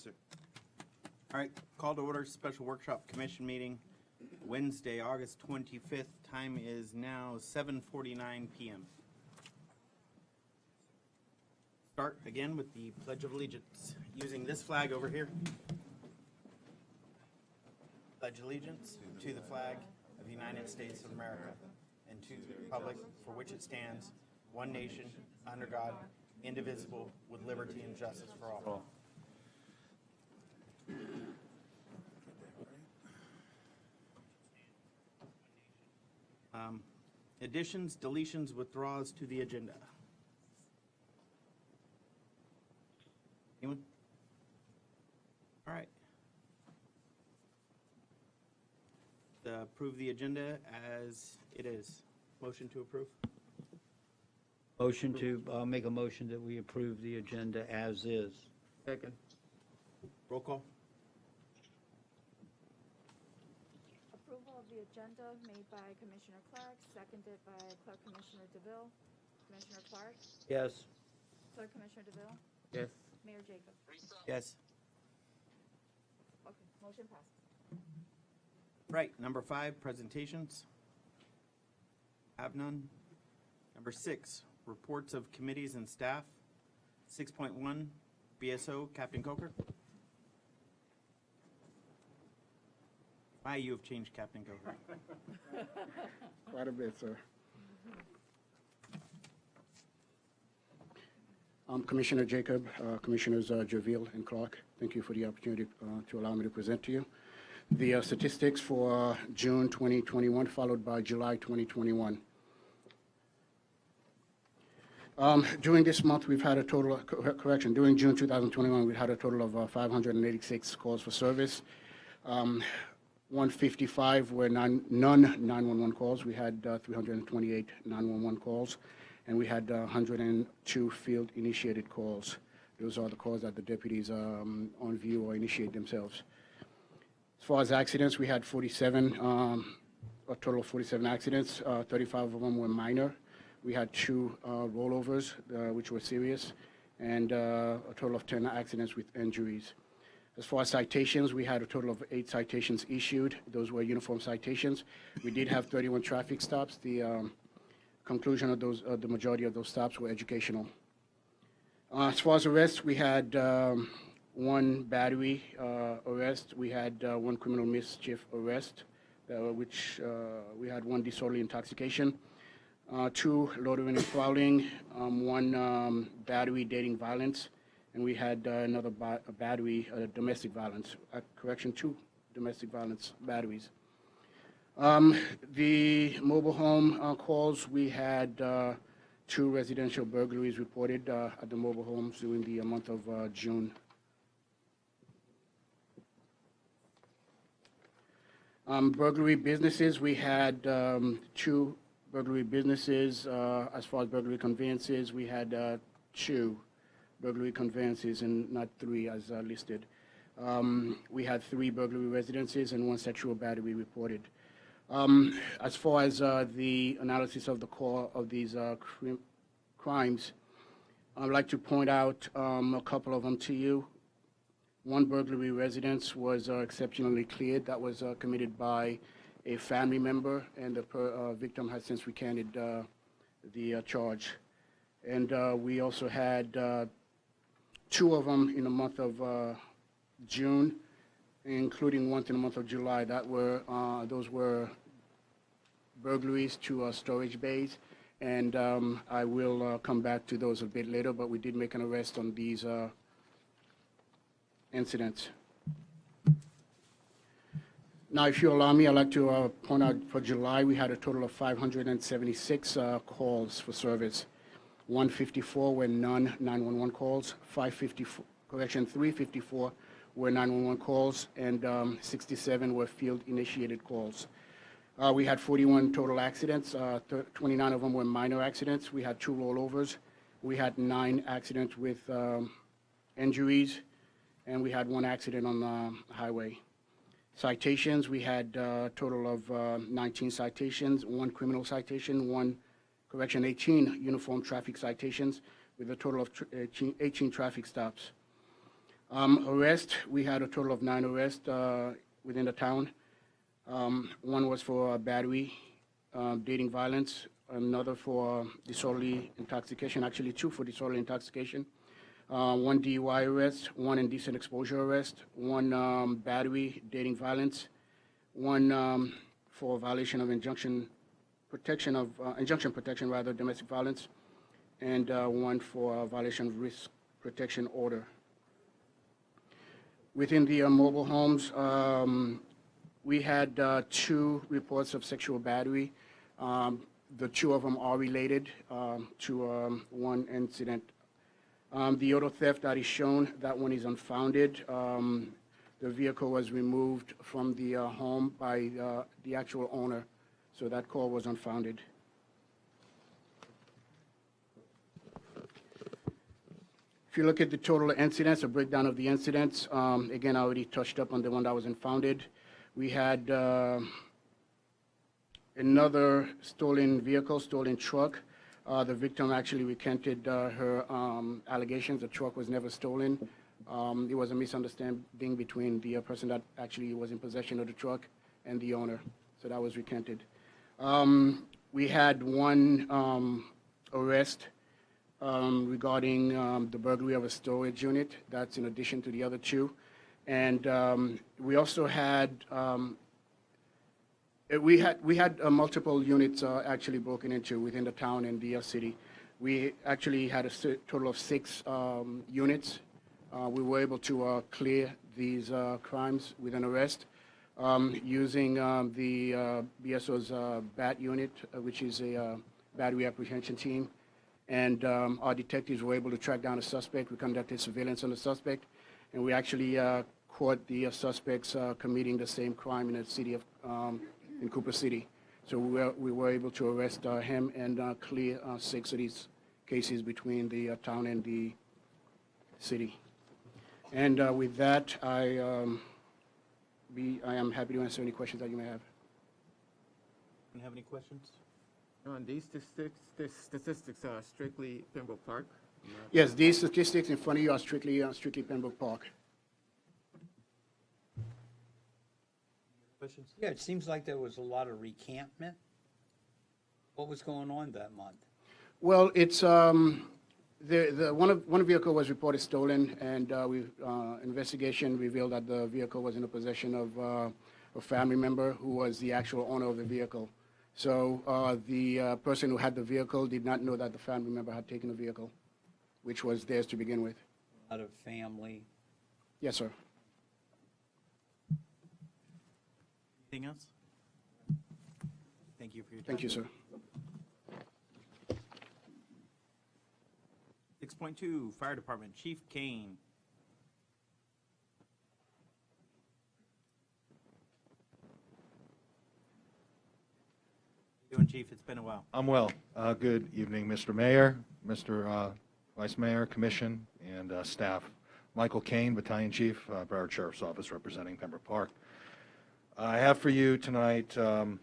sir. All right, call to order, special workshop commission meeting, Wednesday, August 25th. Time is now 7:49 p.m. Start again with the Pledge of Allegiance, using this flag over here. Pledge allegiance to the flag of the United States of America and to the republic for which it stands, one nation, under God, indivisible, with liberty and justice for all. Additions, deletions, withdrawals to the agenda. Anyone? All right. Approve the agenda as it is. Motion to approve? Motion to, make a motion that we approve the agenda as is. Second. Roll call? Approval of the agenda made by Commissioner Clark, seconded by Clerk Commissioner DeVille. Commissioner Clark, Yes. Clerk Commissioner DeVille, Yes. Mayor Jacob. Yes. Okay, motion passed. Right, number 5, presentations. Have none. Number 6, reports of committees and staff. 6.1, BSO, Captain Coker. Why you have changed, Captain Coker? Quite a bit, sir. Commissioner Jacob, Commissioners Javille and Clark, thank you for the opportunity to allow me to present to you the statistics for June 2021, followed by July 2021. During this month, we've had a total of, during June 2021, we had a total of 586 calls for service. 155 were non-911 calls. We had 328 911 calls, and we had 102 field-initiated calls. Those are the calls that the deputies on view or initiate themselves. As far as accidents, we had 47, a total of 47 accidents. 35 of them were minor. We had 2 rollovers, which were serious, and a total of 10 accidents with injuries. As far as citations, we had a total of 8 citations issued. Those were uniform citations. We did have 31 traffic stops. The conclusion of those, the majority of those stops were educational. As far as arrests, we had 1 battery arrest. We had 1 criminal mischief arrest, which we had 1 disorderly intoxication, 2 loitering and fouling, 1 battery dating violence, and we had another battery, domestic violence, 2 domestic violence batteries. The mobile home calls, we had 2 residential burglaries reported at the mobile homes during the month of June. Burglary businesses, we had 2 burglary businesses. As far as burglary conveyances, we had 2 burglary conveyances and not 3 as listed. We had 3 burglary residences and 1 sexual battery reported. As far as the analysis of the core of these crimes, I'd like to point out a couple of them to you. 1 burglary residence was exceptionally cleared. That was committed by a family member, and the victim has since recanted the charge. And we also had 2 of them in the month of June, including 1 in the month of July. Those were burglaries to storage bays, and I will come back to those a bit later, but we did make an arrest on these incidents. Now, if you allow me, I'd like to point out for July, we had a total of 576 calls for service. 154 were non-911 calls, 354 were 911 calls, and 67 were field-initiated calls. We had 41 total accidents. 29 of them were minor accidents. We had 2 rollovers. We had 9 accidents with injuries, and we had 1 accident on the highway. Citations, we had a total of 19 citations, 1 criminal citation, 18 uniform traffic citations, with a total of 18 traffic stops. Arrest, we had a total of 9 arrests within the town. One was for battery, dating violence, another for disorderly intoxication, actually 2 for disorderly intoxication, 1 DUI arrest, 1 indecent exposure arrest, 1 battery, dating violence, 1 for violation of injunction protection, domestic violence, and 1 for violation of risk protection order. Within the mobile homes, we had 2 reports of sexual battery. The 2 of them are related to 1 incident. The auto theft that is shown, that one is unfounded. The vehicle was removed from the home by the actual owner, so that call was unfounded. If you look at the total incidents, a breakdown of the incidents, again, I already touched up on the one that was unfounded. We had another stolen vehicle, stolen truck. The victim actually recanted her allegations. The truck was never stolen. It was a misunderstanding between the person that actually was in possession of the truck and the owner, so that was recanted. We had 1 arrest regarding the burglary of a storage unit. That's in addition to the other 2. And we also had multiple units actually broken into within the town and the city. We actually had a total of 6 units. We were able to clear these crimes with an arrest using the BSO's BAT unit, which is a battery apprehension team. And our detectives were able to track down a suspect. We conducted surveillance on the suspect, and we actually caught the suspects committing the same crime in the city of in Cooper City. So we were able to arrest him and clear 6 of these cases between the town and the city. And with that, I am happy to answer any questions that you may have. Anyone have any questions? And these statistics are strictly Pembroke Park? Yes, these statistics in front of you are strictly Pembroke Park. Questions? Yeah, it seems like there was a lot of recampment. What was going on that month? Well, it's one vehicle was reported stolen, and investigation revealed that the vehicle was in the possession of a family member who was the actual owner of the vehicle. So the person who had the vehicle did not know that the family member had taken the vehicle, which was theirs to begin with. A lot of family. Yes, sir. Anything else? Thank you for your time. Thank you, sir. 6.2, Fire Department, Chief Kane. How you doing, Chief? It's been a while. I'm well. Good evening, Mr. Mayor, Mr. Vice Mayor, Commission, and staff. Michael Kane, Battalion Chief, Broward Sheriff's Office, representing Pembroke Park. I have for you tonight, for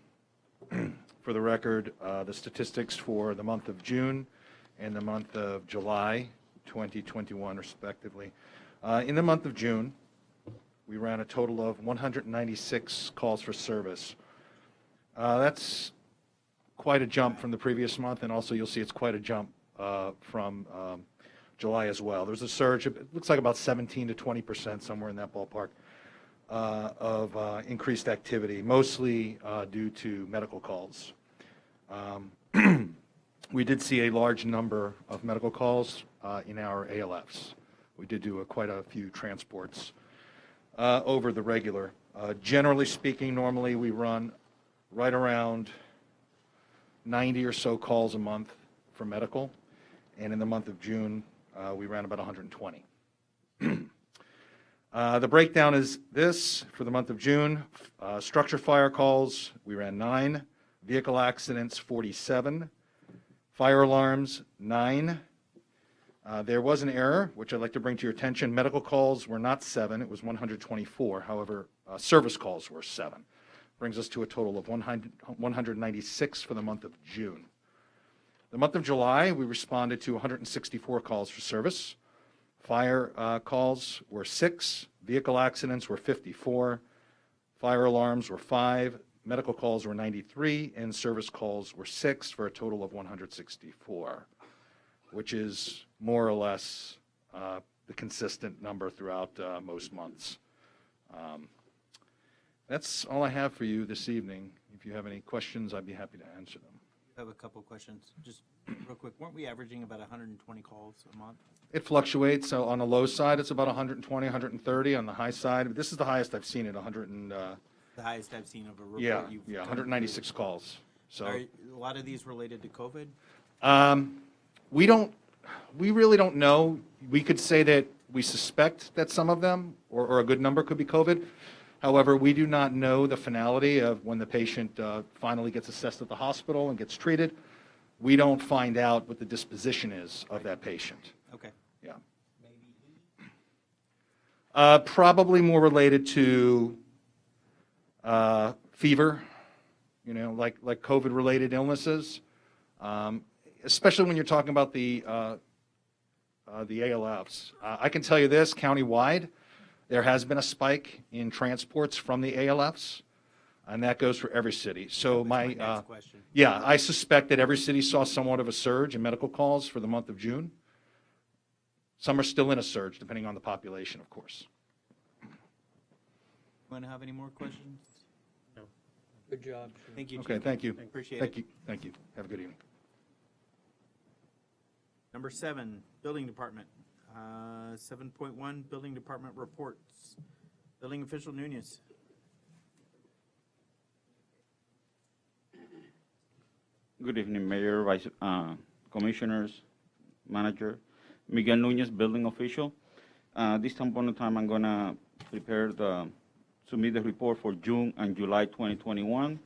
the record, the statistics for the month of June and the month of July 2021, respectively. In the month of June, we ran a total of 196 calls for service. That's quite a jump from the previous month, and also you'll see it's quite a jump from July as well. There's a surge, it looks like about 17 to 20%, somewhere in that ballpark, of increased activity, mostly due to medical calls. We did see a large number of medical calls in our ALFs. We did do quite a few transports over the regular. Generally speaking, normally we run right around 90 or so calls a month for medical, and in the month of June, we ran about 120. The breakdown is this for the month of June. Structure fire calls, we ran 9. Vehicle accidents, 47. Fire alarms, 9. There was an error, which I'd like to bring to your attention. Medical calls were not 7, it was 124. However, service calls were 7. Brings us to a total of 196 for the month of June. The month of July, we responded to 164 calls for service. Fire calls were 6. Vehicle accidents were 54. Fire alarms were 5. Medical calls were 93. And service calls were 6 for a total of 164, which is more or less the consistent number throughout most months. That's all I have for you this evening. If you have any questions, I'd be happy to answer them. I have a couple of questions. Just real quick, weren't we averaging about 120 calls a month? It fluctuates. So on the low side, it's about 120, 130. On the high side, this is the highest I've seen it, 100 and, The highest I've seen of a report yeah, you've yeah, done. 196 calls. So Are a lot of these related to COVID? we really don't know. We could say that we suspect that some of them, or a good number, could be COVID. However, we do not know the finality of when the patient finally gets assessed at the hospital and gets treated. We don't find out what the disposition is of that patient. Okay. Yeah. Probably more related to fever, like COVID-related illnesses, especially when you're talking about the ALFs. I can tell you this, countywide, there has been a spike in transports from the ALFs, and that goes for every city. So my next question. yeah, I suspect that every city saw somewhat of a surge in medical calls for the month of June. Some are still in a surge, depending on the population, of course. Want to have any more questions? Good job. Thank you, Okay, Chief. thank you. Appreciate Thank it. you. Thank you. Have a good evening. Number 7, Building Department. 7.1, Building Department reports. Building Official Nunez. Good evening, Mayor, Vice Commissioners, Manager. Miguel Nunez, Building Official. This point in time, I'm going to submit the report for June and July 2021.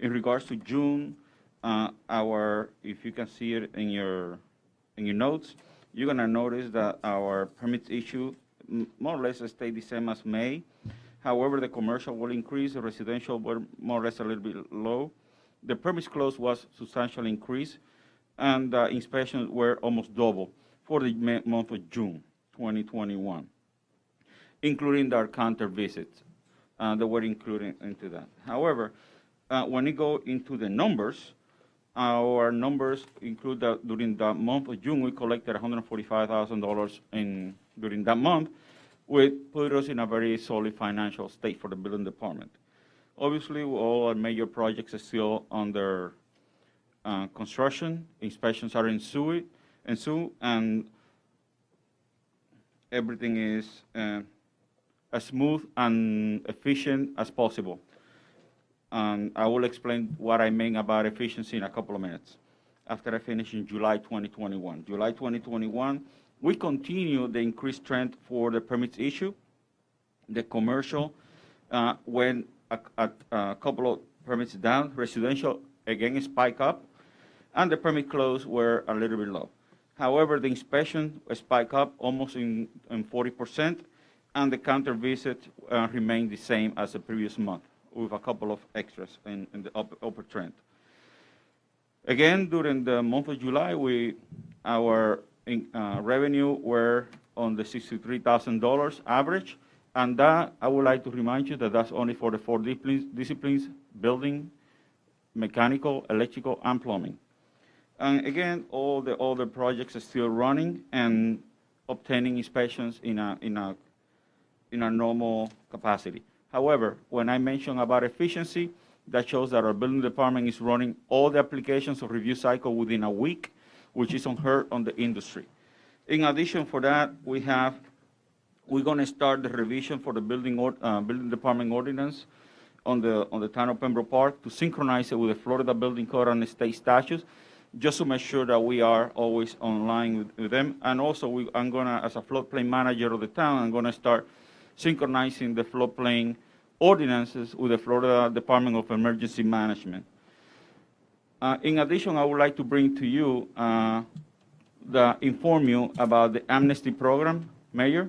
In regards to June, if you can see it in your notes, you're going to notice that our permits issue more or less stay the same as May. However, the commercial will increase, the residential were more or less a little bit low. The permits closed was substantially increased, and inspections were almost double for the month of June 2021, including our counter visits that were included into that. However, when you go into the numbers, our numbers include that during the month of June, we collected $145,000 during that month, which put us in a very solid financial state for the building department. Obviously, all our major projects are still under construction. Inspections are ensuing, and everything is as smooth and efficient as possible. And I will explain what I mean about efficiency in a couple of minutes after I finish in July 2021. July 2021, we continue the increased trend for the permits issue. The commercial went a couple of permits down. Residential, again, spike up. And the permit close were a little bit low. However, the inspection spike up almost in 40%, and the counter visit remained the same as the previous month, with a couple of extras in the upper trend. Again, during the month of July, our revenue were on the $63,000 average, and that, I would like to remind you that that's only for the 4 disciplines, building, mechanical, electrical, and plumbing. And again, all the other projects are still running and obtaining inspections in a normal capacity. However, when I mention about efficiency, that shows that our building department is running all the applications of review cycle within a week, which is unheard on the industry. In addition for that, we're going to start the revision for the building department ordinance on the town of Pembroke Park to synchronize it with the Florida Building Code and the state statutes, just to make sure that we are always online with them. And also, I'm going to, as a floodplain manager of the town, I'm going to start synchronizing the floodplain ordinances with the Florida Department of Emergency Management. In addition, I would like to bring to you, inform you about the amnesty program, Mayor,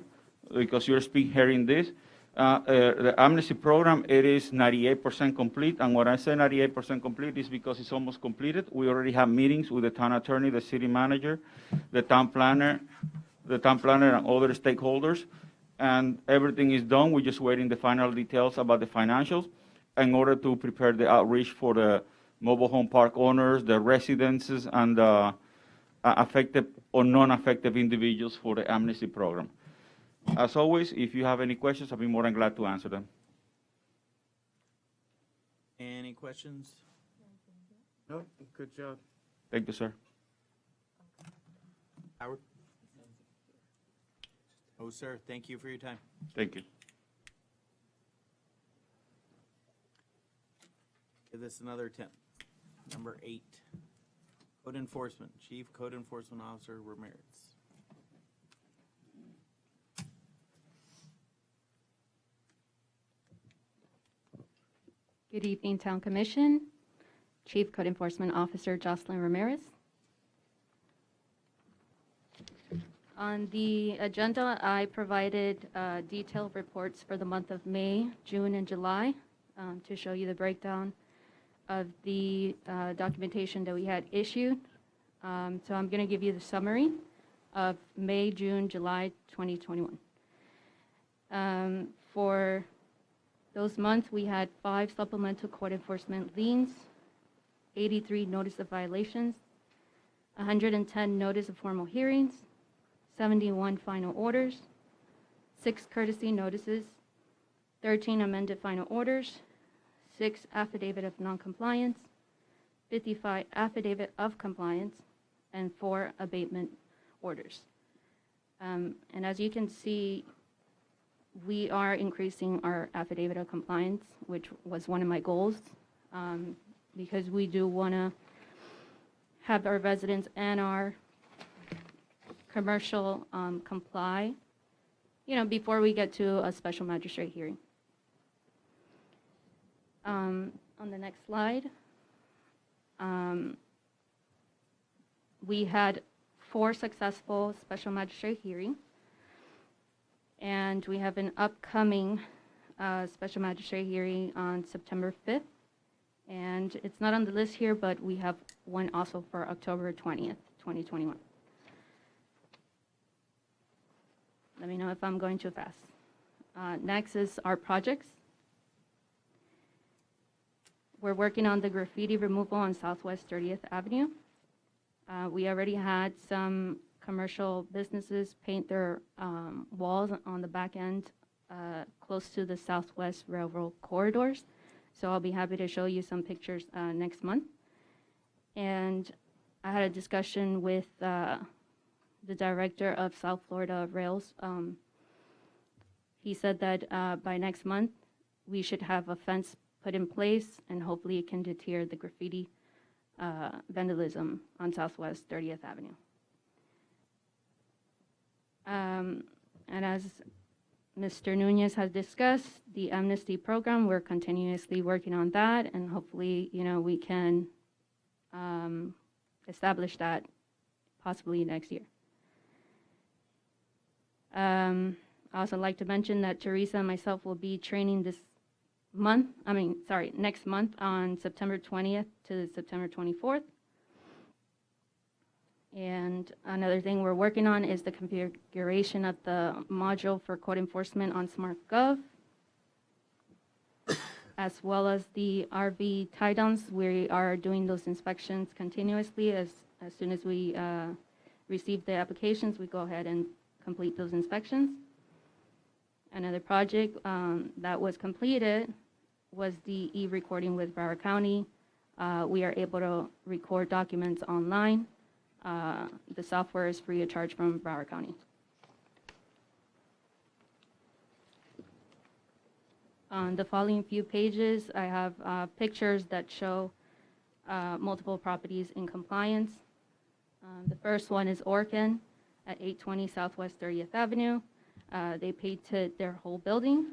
because you're hearing this. The amnesty program, it is 98% complete, and when I say 98% complete is because it's almost completed. We already have meetings with the town attorney, the city manager, the town planner, the town planner and other stakeholders. And everything is done. We're just waiting the final details about the financials in order to prepare the outreach for the mobile home park owners, the residences, and affected or non-affected individuals for the amnesty program. As always, if you have any questions, I'll be more than glad to answer them. Any questions? No, good job. Thank you, sir. Howard? Oh, sir, thank you for your time. Thank you. Give this another attempt. Number 8, Code Enforcement, Chief Code Enforcement Officer Ramirez. Good evening, Town Commission. Chief Code Enforcement Officer Jocelyn Ramirez. On the agenda, I provided detailed reports for the month of May, June, and July to show you the breakdown of the documentation that we had issued. So I'm going to give you the summary of May, June, July 2021. For those months, we had 5 supplemental court enforcement liens, 83 notice of violations, 110 notice of formal hearings, 71 final orders, 6 courtesy notices, 13 amended final orders, 6 affidavit of noncompliance, 55 affidavit of compliance, and 4 abatement orders. And as you can see, we are increasing our affidavit of compliance, which was one of my goals, because we do want to have our residents and our commercial comply, before we get to a special magistrate hearing. On the next slide, we had 4 successful special magistrate hearings, and we have an upcoming special magistrate hearing on September 5th, and it's not on the list here, but we have one also for October 20th, 2021. Let me know if I'm going too fast. Next is our projects. We're working on the graffiti removal on Southwest 30th Avenue. We already had some commercial businesses paint their walls on the back end close to the Southwest Railroad corridors. So I'll be happy to show you some pictures next month. And I had a discussion with the director of South Florida Rails. He said that by next month, we should have a fence put in place, and hopefully it can deter the graffiti vandalism on Southwest 30th Avenue. And as Mr. Nunez has discussed, the amnesty program, we're continuously working on that, and hopefully, we can establish that possibly next year. I also like to mention that Teresa and myself will be training next month on September 20th to September 24th. And another thing we're working on is the configuration of the module for code enforcement on SmartGov, as well as the RV tie-downs. We are doing those inspections continuously. As soon as we receive the applications, we go ahead and complete those inspections. Another project that was completed was the e-recording with Broward County. We are able to record documents online. The software is free of charge from Broward County. On the following few pages, I have pictures that show multiple properties in compliance. The first one is Orkin at 820 Southwest 30th Avenue. They painted their whole building.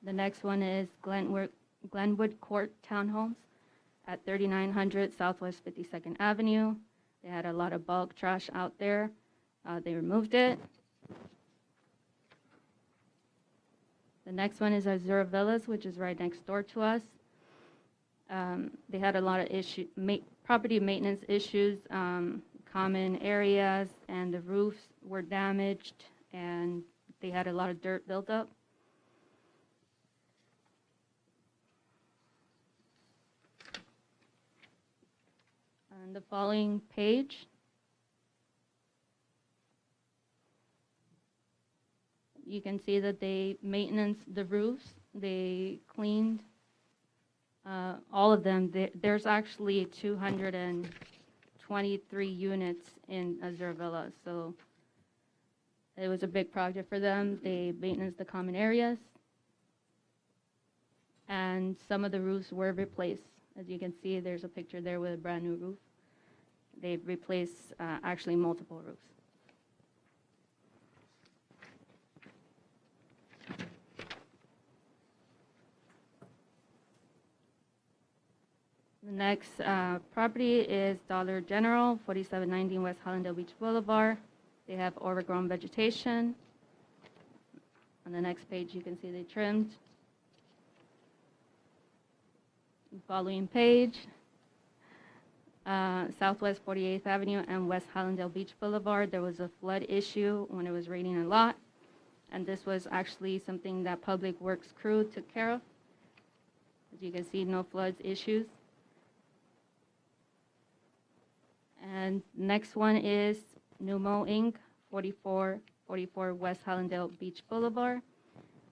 The next one is Glenwood Court Townhomes at 3900 Southwest 52nd Avenue. They had a lot of bulk trash out there. They removed it. The next one is Azura Villas, which is right next door to us. They had a lot of property maintenance issues common areas, and the roofs were damaged, and they had a lot of dirt built up. On the following page, you can see that they maintenance the roofs. They cleaned all of them. There's actually 223 units in Azure Villa, so it was a big project for them. They maintenance the common areas, and some of the roofs were replaced. As you can see, there's a picture there with a brand new roof. They've replaced actually multiple roofs. The next property is Dollar General, 4790 West Hollandale Beach Boulevard. They have overgrown vegetation. On the next page, you can see they trimmed. The following page, Southwest 48th Avenue and West Hollandale Beach Boulevard. There was a flood issue when it was raining a lot, and this was actually something that Public Works crew took care of. As you can see, no floods issues. And next one is Numo Inc., 4444 West Hollandale Beach Boulevard.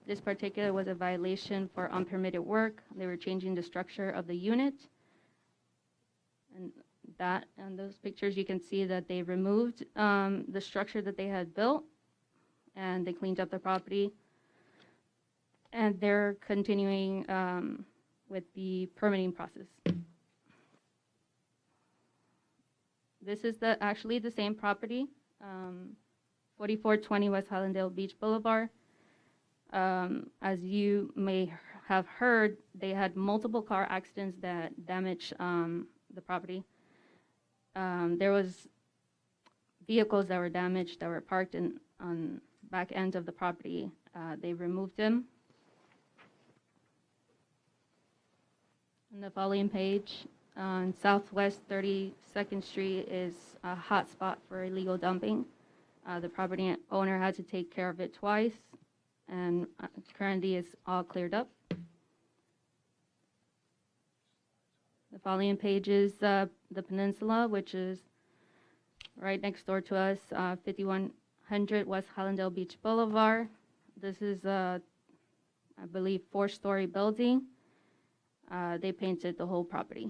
This particular was a violation for unpermitted work. They were changing the structure of the unit. And that, on those pictures, you can see that they removed the structure that they had built, and they cleaned up the property. And they're continuing with the permitting process. This is actually the same property, 4420 West Hollandale Beach Boulevard. As you may have heard, they had multiple car accidents that damaged the property. There was vehicles that were damaged that were parked on back end of the property. They removed them. On the following page, on Southwest 32nd Street is a hot spot for illegal dumping. The property owner had to take care of it twice, and currently it's all cleared up. The following page is the Peninsula, which is right next door to us, 5100 West Hollandale Beach Boulevard. This is a, I believe, 4-story building. They painted the whole property.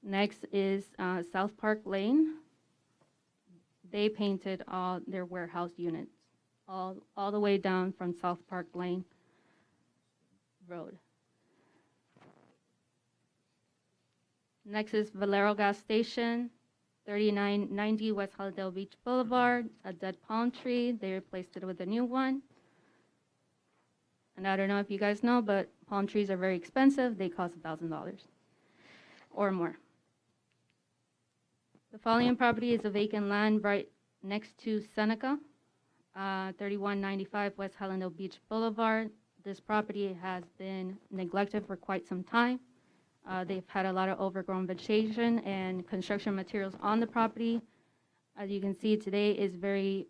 Next is South Park Lane. They painted all their warehouse units, all the way down from South Park Lane Road. Next is Valero Gas Station, 3990 West Hollandale Beach Boulevard, a dead palm tree. They replaced it with a new one. And I don't know if you guys know, but palm trees are very expensive. They cost $1,000 or more. The following property is a vacant land right next to Seneca, 3195 West Hollandale Beach Boulevard. This property has been neglected for quite some time. They've had a lot of overgrown vegetation and construction materials on the property. As you can see, today is very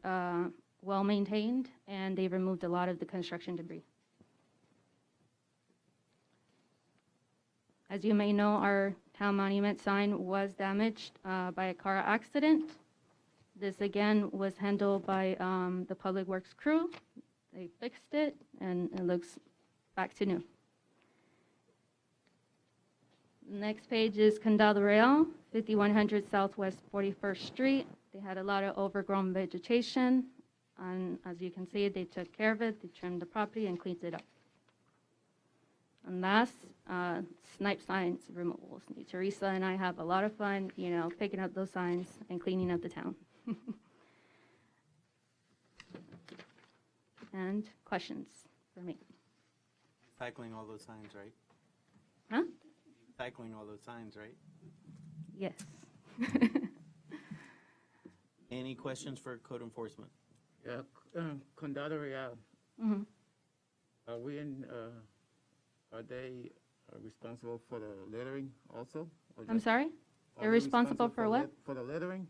well maintained, and they've removed a lot of the construction debris. As you may know, our town monument sign was damaged by a car accident. This again was handled by the Public Works crew. They fixed it, and it looks back to new. Next page is Condado Real, 5100 Southwest 41st Street. They had a lot of overgrown vegetation, and as you can see, they took care of it. They trimmed the property and cleaned it up. And last, snipe signs removals. Teresa and I have a lot of fun, you know, picking up those signs and cleaning up the town. And questions for me? Cycling all those signs, right? Huh? Cycling all those signs, right? Yes. Any questions for code enforcement? Yeah, Condado Real, Mhm. are we in, are they responsible for the littering also? Or I'm just- sorry? are They're they responsible for what? For the littering?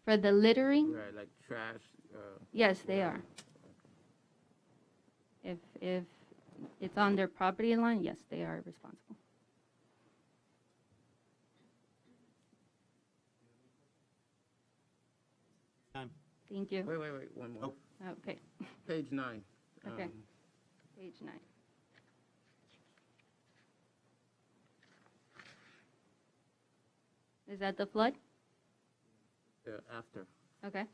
For the littering? Right, like trash, Yes, they are. If it's on their property line, yes, they are responsible. Time. Thank you. wait, one more. Oh. Okay, Page 9. Okay. um, page 9. Is that the flood? After. Okay.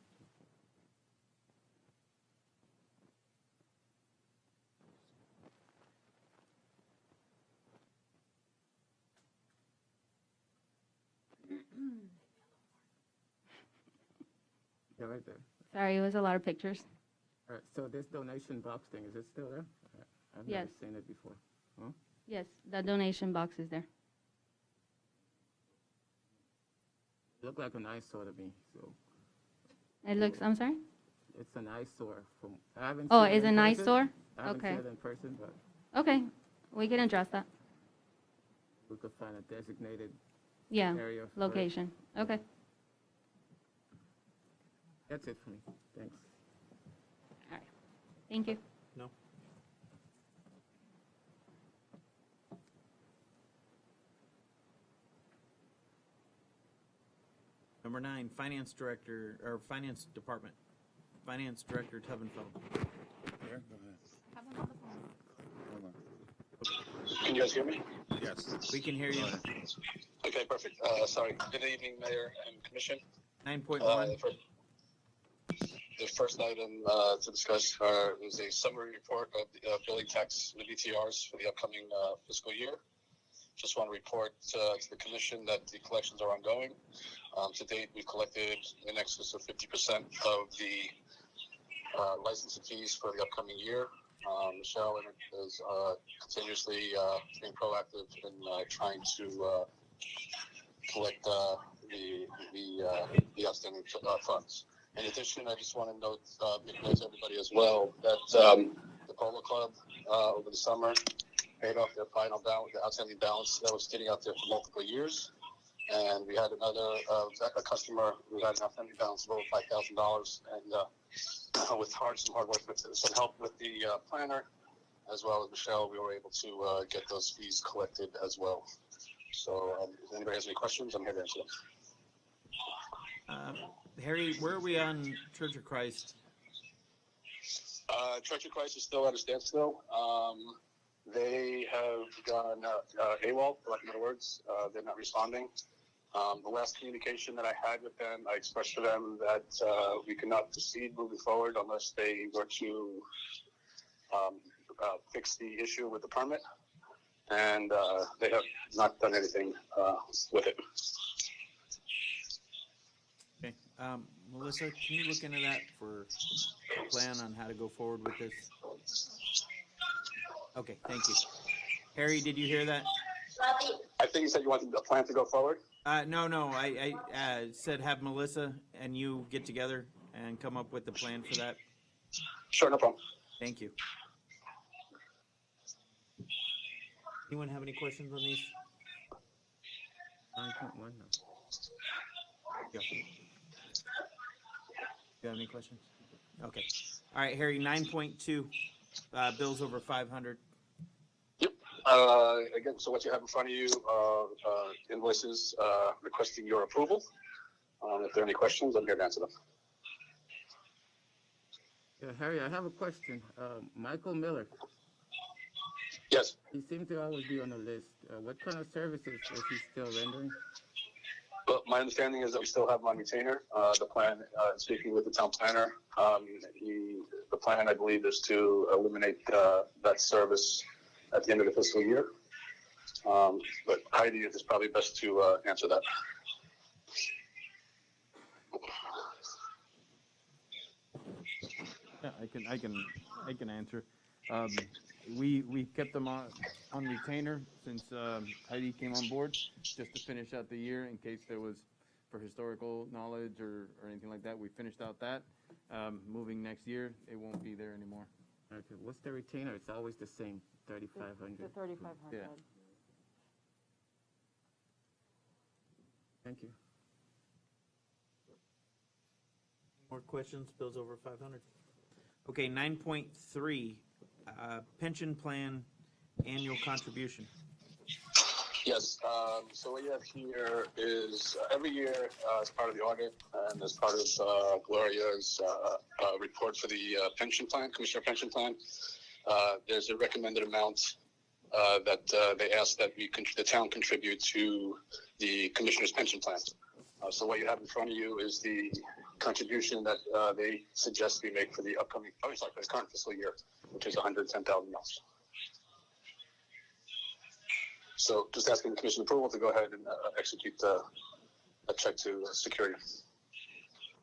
Yeah, right there. Sorry, it was a lot of pictures. All right, so this donation box thing, is it still there? I've Yes. never seen it before. Huh? Yes, the donation box is there. It looked like an eyesore to me, so It looks, I'm sorry? it's an eyesore from, I haven't Oh, seen it it's in an person. eyesore? I haven't Okay. seen it in person, but Okay, we can address that. we could find a designated Yeah, area. for it. location. Okay. That's it for me. Thanks. All right. Thank you. No. Number 9, Finance Director, or Finance Department. Finance Director Taubenfeld. Can you guys hear me? Yes. We can hear you. Okay, perfect. Sorry. Good evening, Mayor and Commission. 9.1. The first item to discuss is a summary report of the billing tax, the BTRs for the upcoming fiscal year. Just want to report to the Commission that the collections are ongoing. To date, we've collected in excess of 50% of the license fees for the upcoming year. Michelle is continuously being proactive in trying to collect the outstanding funds. In addition, I just want to note, make note to everybody as well, that the Polo Club over the summer paid off their final balance, the outstanding balance that was sitting out there for multiple years. And we had another a customer who had an outstanding balance of over $5,000, and with some hard work, with some help with the planner, as well as Michelle, we were able to get those fees collected as well. So, if anybody has any questions, I'm here to answer them. Harry, where are we on Church of Christ? Church of Christ is still at a standstill. They have gone AWOL, for lack of better words. They're not responding. The last communication that I had with them, I expressed to them that we cannot proceed moving forward unless they were to fix the issue with the permit. And they have not done anything with it. Okay. Melissa, can you look into that for a plan on how to go forward with this? Okay, thank you. Harry, did you hear that? I think you said you wanted a plan to go forward. No. I said have Melissa and you get together and come up with a plan for that. Sure, no problem. Thank you. Anyone have any questions on these? 9.1 now. Yeah. You have any questions? Okay. All right, Harry, 9.2, bills over 500. Yep. Again, so what you have in front of you, invoices requesting your approval. If there are any questions, I'm here to answer them. Yeah, Harry, I have a question. Michael Miller, Yes. he seems to always be on the list. What kind of services is he still rendering? Well, my understanding is that we still have him on retainer. The plan, speaking with the town planner, the plan, I believe, is to eliminate that service at the end of the fiscal year. But Heidi is probably best to answer that. Yeah, I can answer. We kept them on retainer since Heidi came on board, just to finish out the year in case there was for historical knowledge or anything like that. We finished out that. Moving next year, it won't be there anymore. Okay, what's the retainer? It's always the same, 3,500. The 3,500. Yeah. Thank you. More questions? Bills over 500. Okay, 9.3, pension plan annual contribution. Yes, so what you have here is every year as part of the audit and as part of Gloria's report for the pension plan, commissioner pension plan, there's a recommended amount that they ask that the town contribute to the commissioner's pension plan. So what you have in front of you is the contribution that they suggest we make for the upcoming, for the current fiscal year, which is $110,000. So just asking the commission approval to go ahead and execute a check to security.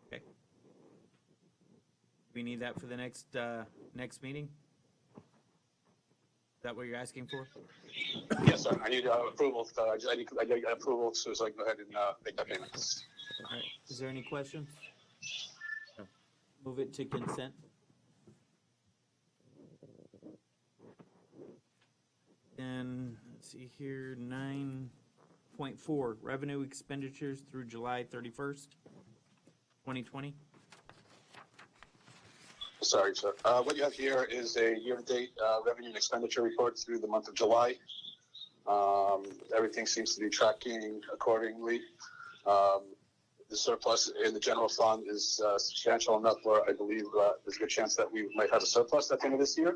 Okay. We need that for the next meeting? Is that what you're asking for? Yes, sir. I need approval. I need approval so I can go ahead and make that payment. All right. Is there any questions? No. Move it to consent. And let's see here, 9.4, revenue expenditures through July 31st, 2020. Sorry, sir. What you have here is a year-to-date revenue and expenditure report through the month of July. Everything seems to be tracking accordingly. The surplus in the general fund is substantial enough where I believe there's a good chance that we might have a surplus at the end of this year.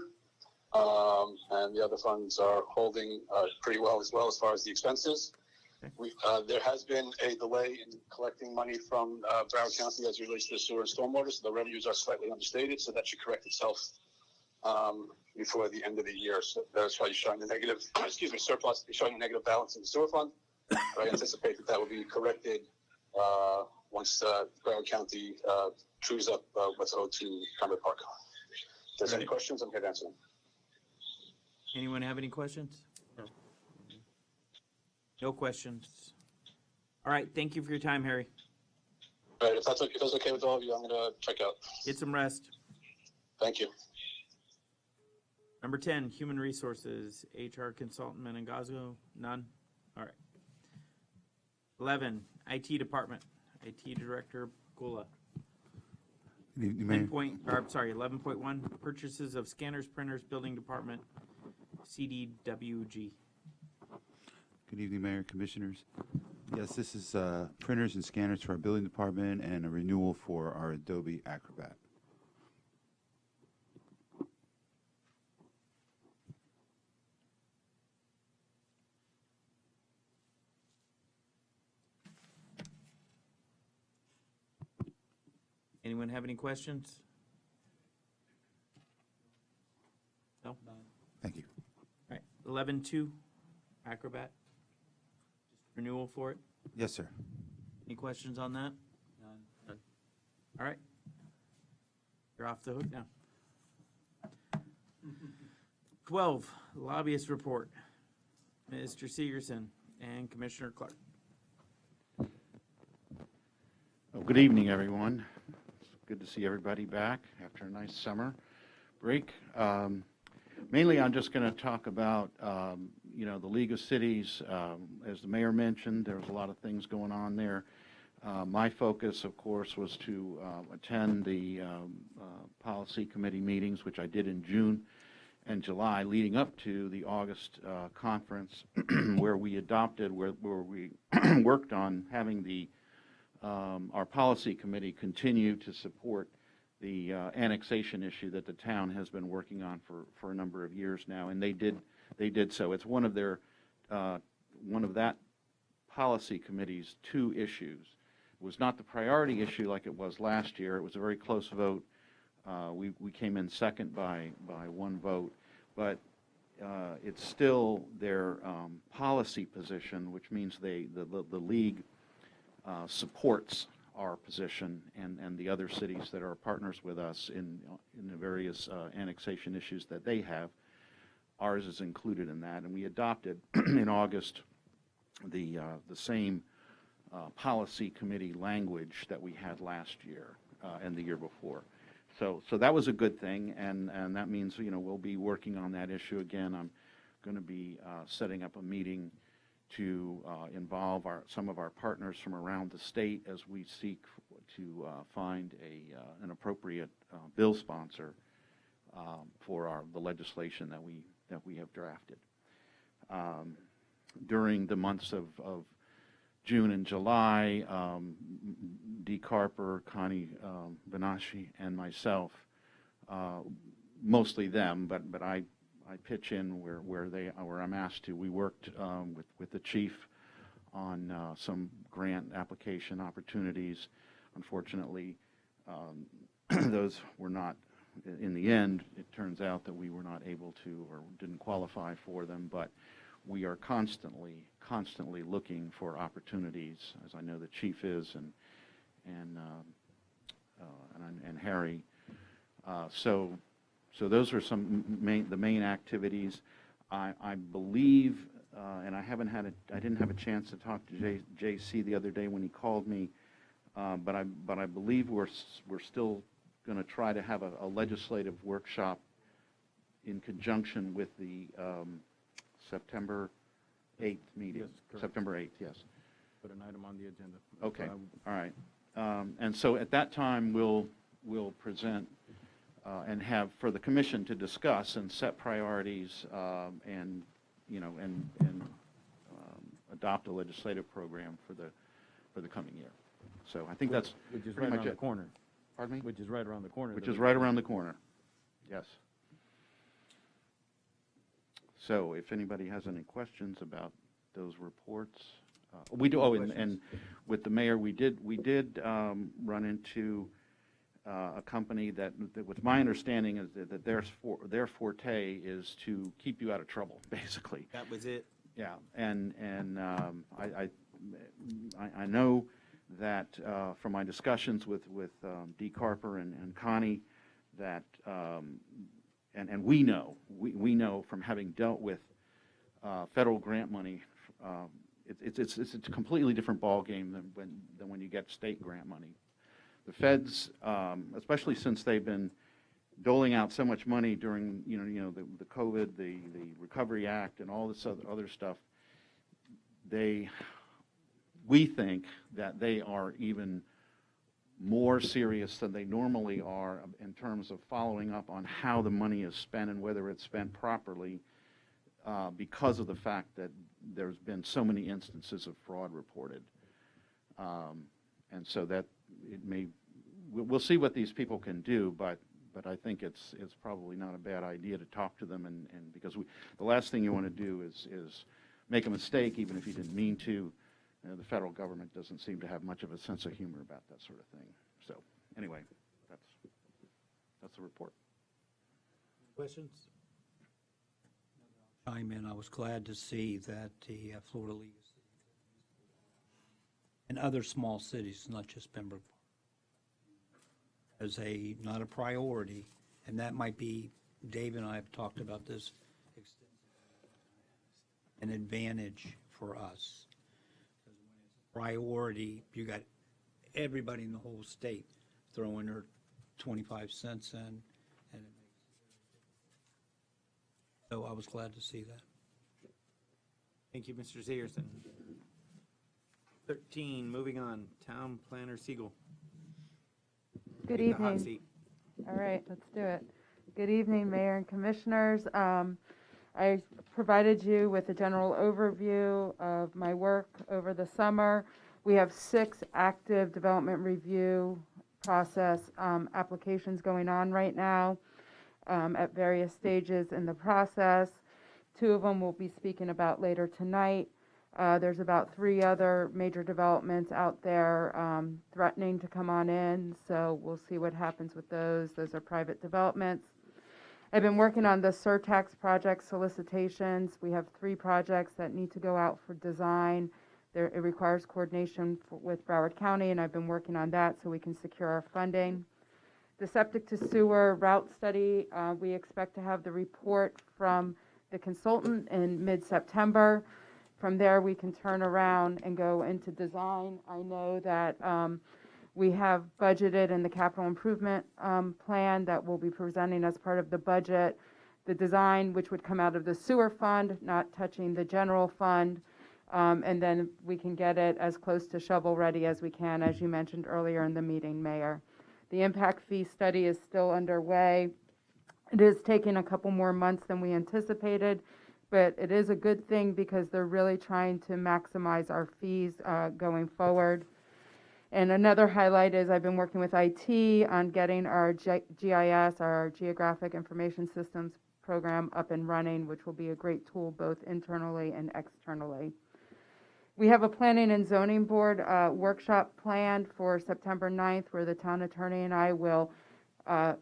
And the other funds are holding pretty well as far as the expenses. There has been a delay in collecting money from Broward County as it relates to the sewer and stormwater, so the revenues are slightly understated, so that should correct itself before the end of the year. So that's why you're showing the negative, surplus. You're showing a negative balance in the sewer fund. But I anticipate that will be corrected once Broward County trues up what's owed to Pembroke Park. If there's any questions, I'm here to answer them. Anyone have any questions? No. No questions. All right, thank you for your time, Harry. All right, if that's okay with all of you, I'm going to check out. Get some rest. Thank you. Number 10, Human Resources, HR Consultant Menengazo, none. All right. 11, IT Department, IT Director Gula. 11.1, Purchases of Scanners, Printers, Building Department, CDWG. Good evening, Mayor, Commissioners. Yes, this is printers and scanners for our building department and a renewal for our Adobe Acrobat. Anyone have any questions? No? Thank you. All right, 11.2, Acrobat. Just renewal for it. Yes, sir. Any questions on that? None. All right. You're off the hook now. 12, Lobbyist Report. Mr. Segerson and Commissioner Clark. Well, good evening, everyone. It's good to see everybody back after a nice summer break. Mainly, I'm just going to talk about, the League of Cities. As the mayor mentioned, there was a lot of things going on there. My focus, of course, was to attend the policy committee meetings, which I did in June and July, leading up to the August conference, where we worked on having our policy committee continue to support the annexation issue that the town has been working on for a number of years now, and they did so. It's one of that policy committee's two issues. It was not the priority issue like it was last year. It was a very close vote. We came in second by one vote, but it's still their policy position, which means the league supports our position and the other cities that are partners with us in the various annexation issues that they have. Ours is included in that, and we adopted in August the same policy committee language that we had last year and the year before. So that was a good thing, and that means we'll be working on that issue again. I'm going to be setting up a meeting to involve some of our partners from around the state as we seek to find an appropriate bill sponsor for the legislation that we have drafted. During the months of June and July, Dee Carper, Connie Benashi, and myself, mostly them, but I pitch in where I'm asked to. We worked with the chief on some grant application opportunities. Unfortunately, those were not, in the end, it turns out that we were not able to or didn't qualify for them, but we are constantly looking for opportunities, as I know the chief is, and Harry. So those are the main activities. I believe, and I didn't have a chance to talk to JC the other day when he called me, but I believe we're still going to try to have a legislative workshop in conjunction with the September 8th meeting. Yes, correct. September 8th, yes. Put an item on the agenda. Okay, all right. And so at that time, we'll present and have for the commission to discuss and set priorities and adopt a legislative program for the coming year. So I think that's which is pretty right much around the it. corner. Pardon me? Which is right around the corner. Which is right around the corner. Yes. So if anybody has any questions about those reports, we do. Oh, and with the mayor, we did run into a company that, with my understanding, is that their forte is to keep you out of trouble, basically. That was it. Yeah, and I know that from my discussions with Dee Carper and Connie that and we know from having dealt with federal grant money, it's a completely different ballgame than when you get state grant money. The feds, especially since they've been doling out so much money during the COVID, the Recovery Act, and all this other stuff, we think that they are even more serious than they normally are in terms of following up on how the money is spent and whether it's spent properly, because of the fact that there's been so many instances of fraud reported. And so that we'll see what these people can do, but I think it's probably not a bad idea to talk to them, and because the last thing you want to do is make a mistake, even if you didn't mean to. The federal government doesn't seem to have much of a sense of humor about that sort of thing. So anyway, that's the report. Questions? Chime in. I was glad to see that the Florida League and other small cities, not just Pembroke, as not a priority, and that might be, Dave and I have talked about this, an advantage for us. Priority, you got everybody in the whole state throwing their 25 cents in, and so I was glad to see that. Thank you, Mr. Zierson. 13, moving on, Town Planner Siegel. Good Take the hot evening. seat. All right, let's do it. Good evening, Mayor and Commissioners. I provided you with a general overview of my work over the summer. We have 6 active development review process applications going on right now at various stages in the process. 2 of them we'll be speaking about later tonight. There's about 3 other major developments out there threatening to come on in, so we'll see what happens with those. Those are private developments. I've been working on the surtax project solicitations. We have 3 projects that need to go out for design. It requires coordination with Broward County, and I've been working on that so we can secure our funding. The septic to sewer route study, we expect to have the report from the consultant in mid-September. From there, we can turn around and go into design. I know that we have budgeted in the capital improvement plan that we'll be presenting as part of the budget, the design, which would come out of the sewer fund, not touching the general fund. And then we can get it as close to shovel-ready as we can, as you mentioned earlier in the meeting, Mayor. The impact fee study is still underway. It is taking a couple more months than we anticipated, but it is a good thing because they're really trying to maximize our fees going forward. And another highlight is I've been working with IT on getting our GIS, our Geographic Information Systems program, up and running, which will be a great tool both internally and externally. We have a Planning and Zoning Board workshop planned for September 9th, where the town attorney and I will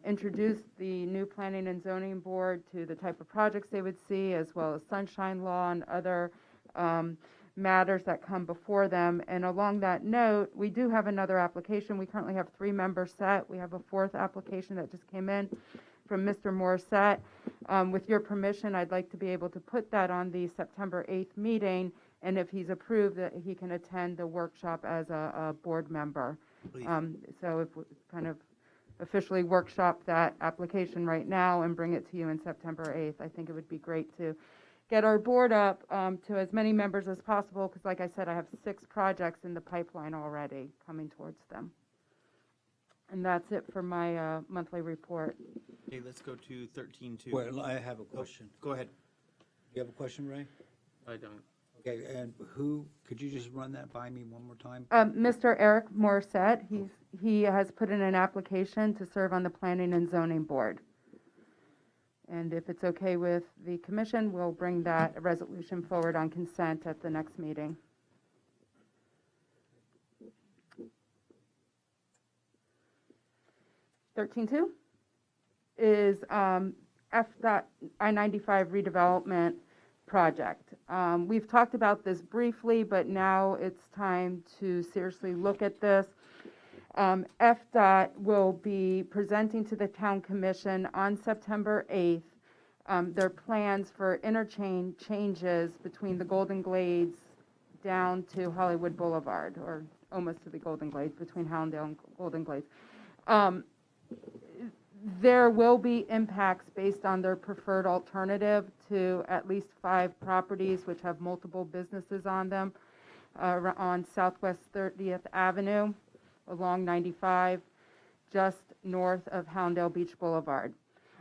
introduce the new Planning and Zoning Board to the type of projects they would see, as well as sunshine law and other matters that come before them. And along that note, we do have another application. We currently have 3 members set. We have a 4th application that just came in from Mr. Morissette. With your permission, I'd like to be able to put that on the September 8th meeting, and if he's approved, that he can attend the workshop as a board member. So if we kind of officially workshop that application right now and bring it to you in September 8th, I think it would be great to get our board up to as many members as possible, because like I said, I have 6 projects in the pipeline already coming towards them. And that's it for my monthly report. Okay, let's go to 13.2. Well, I have a question. Go ahead. You have a question, Ray? I don't. Okay, and could you just run that by me one more time? Mr. Eric Morissette, he has put in an application to serve on the Planning and Zoning Board. And if it's okay with the commission, we'll bring that resolution forward on consent at the next meeting. (13.2) is FDOT I-95 redevelopment project. We've talked about this briefly, but now it's time to seriously look at this. FDOT will be presenting to the Town Commission on September 8th their plans for interchange changes between the Golden Glades down to Hollywood Boulevard, or almost to the Golden Glades, between Hallandale and Golden Glades. There will be impacts based on their preferred alternative to at least 5 properties which have multiple businesses on them on Southwest 30th Avenue along 95, just north of Hallandale Beach Boulevard.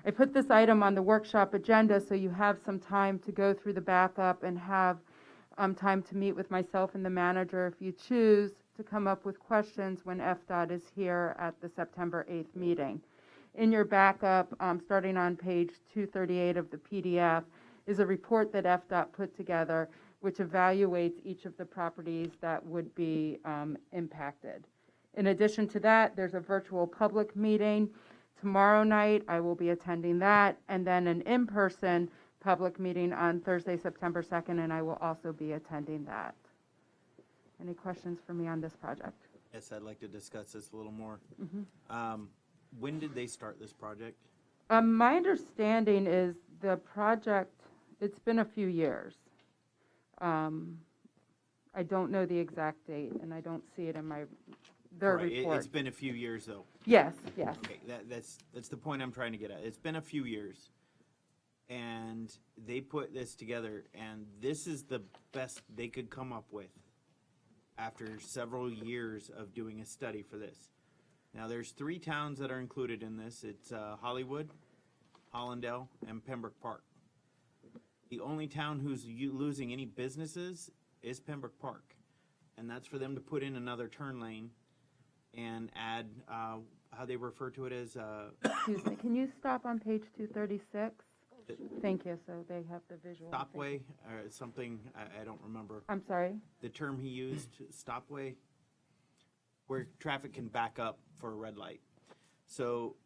I put this item on the workshop agenda so you have some time to go through the backup and have time to meet with myself and the manager if you choose to come up with questions when FDOT is here at the September 8th meeting. In your backup, starting on page 238 of the PDF, is a report that FDOT put together which evaluates each of the properties that would be impacted. In addition to that, there's a virtual public meeting tomorrow night. I will be attending that, and then an in-person public meeting on Thursday, September 2nd, and I will also be attending that. Any questions for me on this project? Yes, I'd like to discuss this a little more. When did they start this project? My understanding is the project, it's been a few years. I don't know the exact date, and I don't see it in their report. It's been a few years, though. Yes, yes. Okay, that's the point I'm trying to get at. It's been a few years, and they put this together, and this is the best they could come up with after several years of doing a study for this. Now, there's 3 towns that are included in this. It's Hollywood, Hallandale, and Pembroke Park. The only town who's losing any businesses is Pembroke Park, and that's for them to put in another turn lane and add, how they refer to it as... Excuse me, can you stop on page 236? Thank you, so they have the visual. Stopway, or something, I don't remember. I'm sorry? The term he used, stopway, where traffic can back up for a red light. So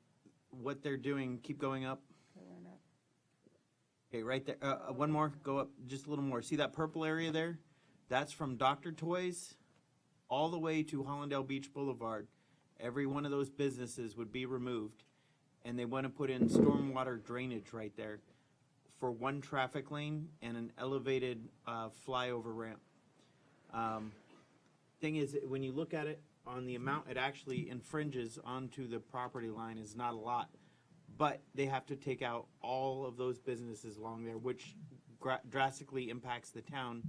what they're doing, keep going up. Okay, right there. One more, go up just a little more. See that purple area there? That's from Dr. Toys all the way to Hallandale Beach Boulevard. Every one of those businesses would be removed, and they want to put in stormwater drainage right there for 1 traffic lane and an elevated flyover ramp. Thing is, when you look at it, on the amount it actually infringes onto the property line is not a lot, but they have to take out all of those businesses along there, which drastically impacts the town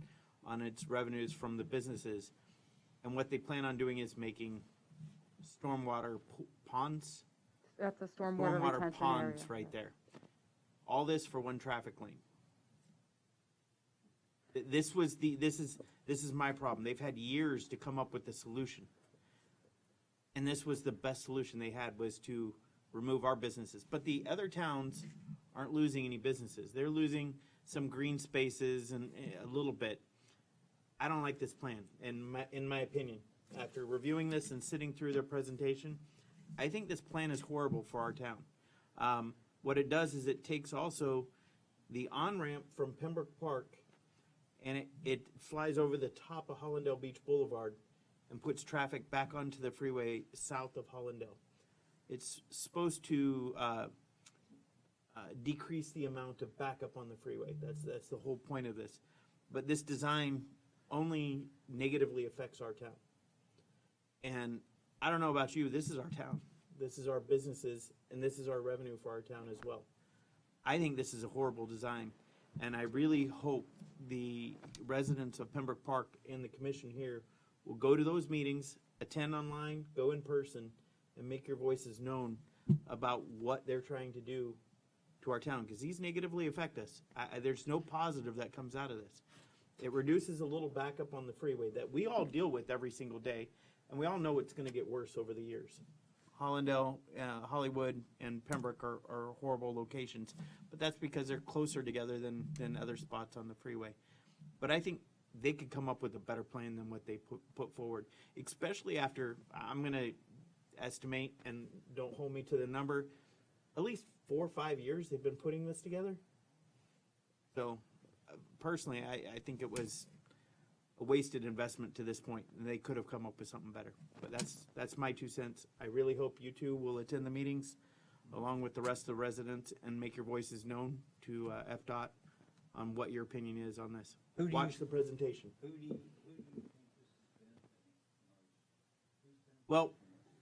on its revenues from the businesses. And what they plan on doing is making stormwater ponds, That's a stormwater retention ponds area. right there. All this for one traffic lane. This is my problem. They've had years to come up with the solution. And this was the best solution they had, was to remove our businesses. But the other towns aren't losing any businesses. They're losing some green spaces and a little bit. I don't like this plan, in my opinion. After reviewing this and sitting through their presentation, I think this plan is horrible for our town. What it does is it takes also the on-ramp from Pembroke Park, and it flies over the top of Hollandale Beach Boulevard and puts traffic back onto the freeway south of Hollandale. It's supposed to decrease the amount of backup on the freeway. That's the whole point of this. But this design only negatively affects our town. And I don't know about you, this is our town. This is our businesses, and this is our revenue for our town as well. I think this is a horrible design, and I really hope the residents of Pembroke Park and the commission here will go to those meetings, attend online, go in person, and make your voices known about what they're trying to do to our town, because these negatively affect us. There's no positive that comes out of this. It reduces a little backup on the freeway that we all deal with every single day, and we all know it's going to get worse over the years. Hollandale, Hollywood, and Pembroke are horrible locations, but that's because they're closer together than other spots on the freeway. But I think they could come up with a better plan than what they put forward, especially after, I'm going to estimate, and don't hold me to the number, at least 4 or 5 years they've been putting this together. So personally, I think it was a wasted investment to this point, and they could have come up with something better. But that's my 2 cents. I really hope you two will attend the meetings along with the rest of the residents and make your voices known to FDOT on what your opinion is on this. Watch the presentation. Well,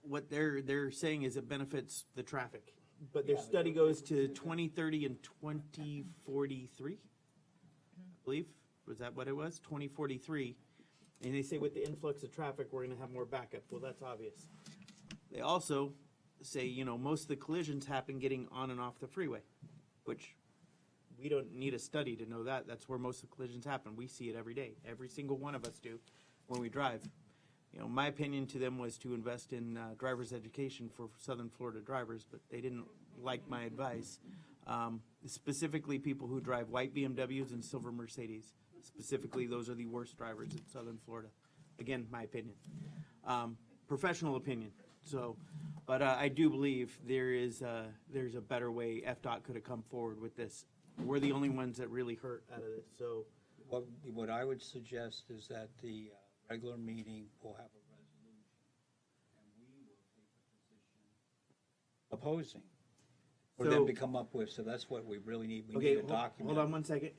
what they're saying is it benefits the traffic, but their study goes to 2030 and 2043, I believe. Was that what it was? 2043. And they say with the influx of traffic, we're going to have more backup. Well, that's obvious. They also say, most of the collisions happen getting on and off the freeway, which we don't need a study to know that. That's where most of the collisions happen. We see it every day. Every single one of us do when we drive. My opinion to them was to invest in driver's education for Southern Florida drivers, but they didn't like my advice. Specifically people who drive white BMWs and silver Mercedes. Specifically, those are the worst drivers in Southern Florida. Again, my opinion. Professional opinion. So, but I do believe there's a better way FDOT could have come forward with this. We're the only ones that really hurt out of this. So, What I would suggest is that the regular meeting will have a resolution, and we will take a position opposing for them to come up with. So that's what we really need. We need a document. Hold on 1 second.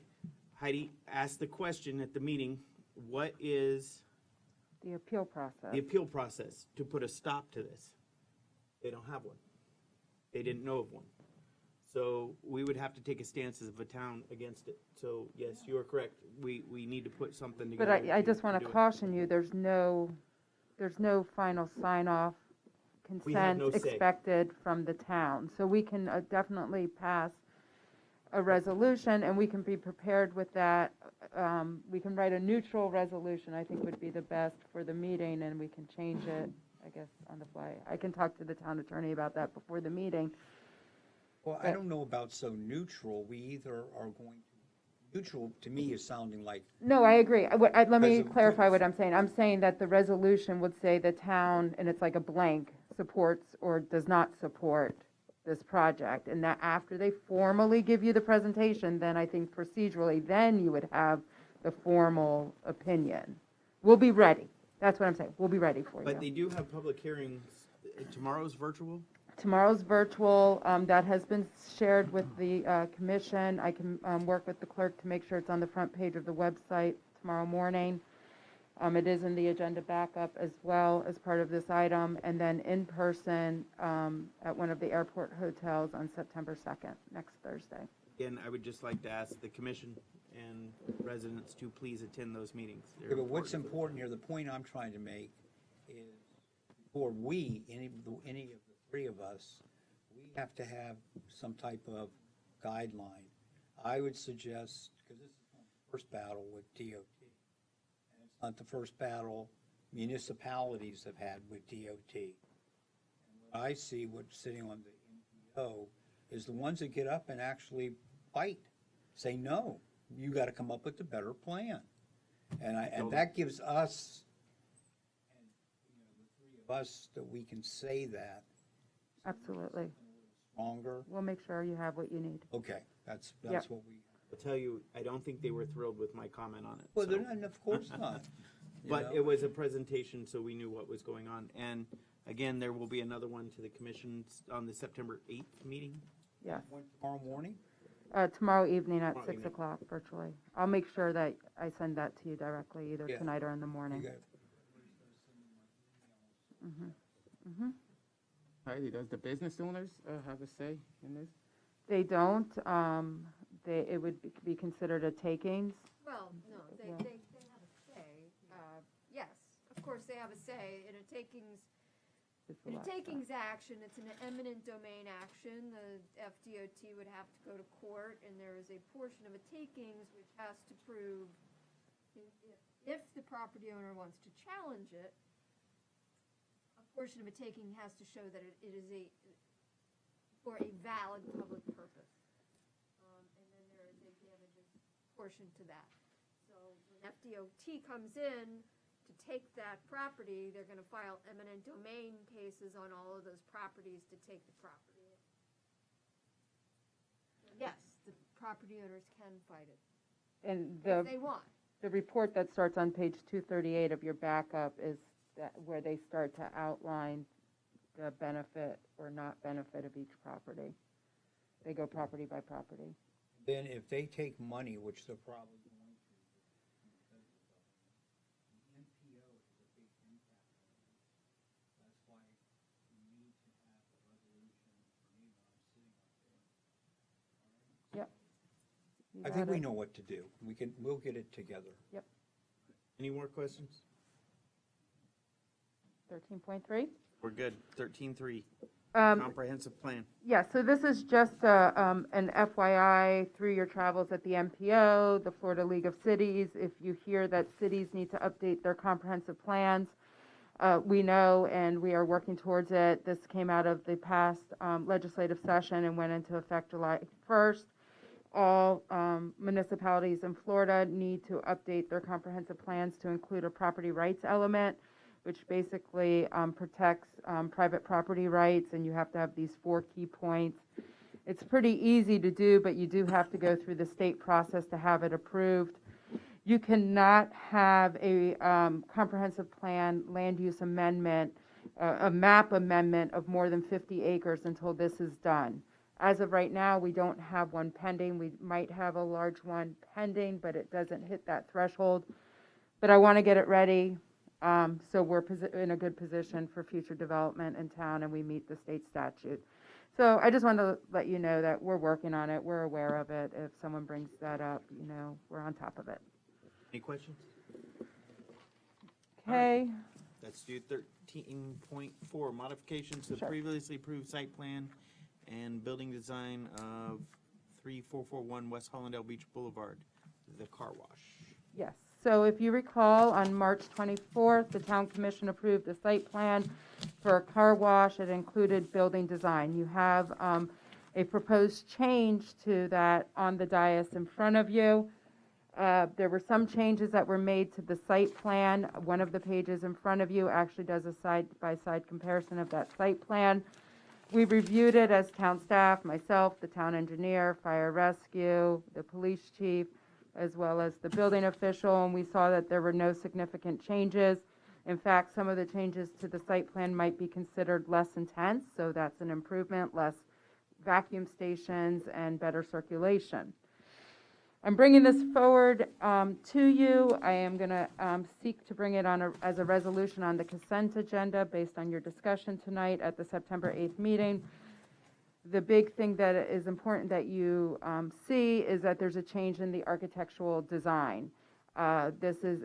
Heidi asked the question at the meeting, what is The appeal process. the appeal process to put a stop to this? They don't have one. They didn't know of one. So we would have to take a stance as a town against it. So yes, you are correct. We need to put something together. But I just want do to it. caution you, there's no final sign-off, We have consent no say. expected from the town. So we can definitely pass a resolution, and we can be prepared with that. We can write a neutral resolution, I think would be the best for the meeting, and we can change it, I guess, on the fly. I can talk to the town attorney about that before the meeting. Well, I don't know about so neutral. We either are going to, neutral to me is sounding like, No, I agree. Let me Because of- clarify what I'm saying. I'm saying that the resolution would say the town, and it's like a blank, supports or does not support this project, and that after they formally give you the presentation, then I think procedurally, then you would have the formal opinion. We'll be ready. That's what I'm saying. We'll be ready for you. But they do have public hearings. Tomorrow's virtual? Tomorrow's virtual, that has been shared with the commission. I can work with the clerk to make sure it's on the front page of the website tomorrow morning. It is in the agenda backup as well as part of this item, and then in person at one of the airport hotels on September 2nd, next Thursday. Again, I would just like to ask the commission and residents to please attend those meetings. They're Yeah, but what's important. important here, the point I'm trying to make is, for we, any of the three of us, we have to have some type of guideline. I would suggest, because this is not the first battle with DOT, and it's not the first battle municipalities have had with DOT. And what I see what's sitting on the MPO is the ones that get up and actually fight, say, no, you got to come up with a better plan. And that gives us, and the three of us, that we can say that Absolutely. stronger. We'll make sure you have what you need. Okay, that's Yep. what we. I'll tell you, I don't think they were thrilled with my comment on it. Well, so. they're not, of course not. You But know? it was a presentation, so we knew what was going on. And again, there will be another one to the commission on the September 8th meeting. Yes. Tomorrow morning? Tomorrow evening at Tomorrow 6 evening. o'clock virtually. I'll make sure that I send that to you directly, either Yeah. tonight or in the morning. You got- Heidi, does the business owners have a say in this? They don't, it would be considered a takings. Well, no, they Yeah. have a say. Yes, of course, they have a say in a takings, It's a in a lot. takings action. It's an eminent domain action. The FDOT would have to go to court, and there is a portion of a takings which has to prove, if the property owner wants to challenge it, a portion of a taking has to show that it is for a valid public purpose. And then there is a damages portion to that. So when FDOT comes in to take that property, they're gonna file eminent domain cases on all of those properties to take the property. So yes, the property owners can fight it, And if they want. the report that starts on page 238 of your backup is that where they start to outline the benefit or not benefit of each property. They go property by property. Then if they take money, which they're probably going to, because of the MPO is a big impact on this. That's why we need to have a resolution for me when I'm sitting up there. Yep. You I think got we it. know what to do. We'll get it together. Yep. Any more questions? 13.3? We're good. 13.3, Um, comprehensive plan. Yeah, so this is just an FYI through your travels at the MPO, the Florida League of Cities. If you hear that cities need to update their comprehensive plans, we know and we are working towards it. This came out of the past legislative session and went into effect July 1st. All municipalities in Florida need to update their comprehensive plans to include a property rights element, which basically protects private property rights, and you have to have these 4 key points. It's pretty easy to do, but you do have to go through the state process to have it approved. You cannot have a comprehensive plan, land use amendment, a map amendment of more than 50 acres until this is done. As of right now, we don't have one pending. We might have a large one pending, but it doesn't hit that threshold. But I want to get it ready. So we're in a good position for future development in town, and we meet the state statute. So I just wanted to let you know that we're working on it. We're aware of it. If someone brings that up, we're on top of it. Any questions? Okay. Let's do 13.4, modifications to the Sure. previously approved site plan and building design of 3441 West Hollandale Beach Boulevard, the car wash. Yes. So if you recall, on March 24th, the town commission approved a site plan for a car wash. It included building design. You have a proposed change to that on the dais in front of you. There were some changes that were made to the site plan. One of the pages in front of you actually does a side-by-side comparison of that site plan. We reviewed it as town staff, myself, the town engineer, fire rescue, the police chief, as well as the building official, and we saw that there were no significant changes. In fact, some of the changes to the site plan might be considered less intense, so that's an improvement, less vacuum stations and better circulation. I'm bringing this forward to you. I am going to seek to bring it on as a resolution on the consent agenda based on your discussion tonight at the September 8th meeting. the big thing that is important that you see is that there's a change in the architectural design. This is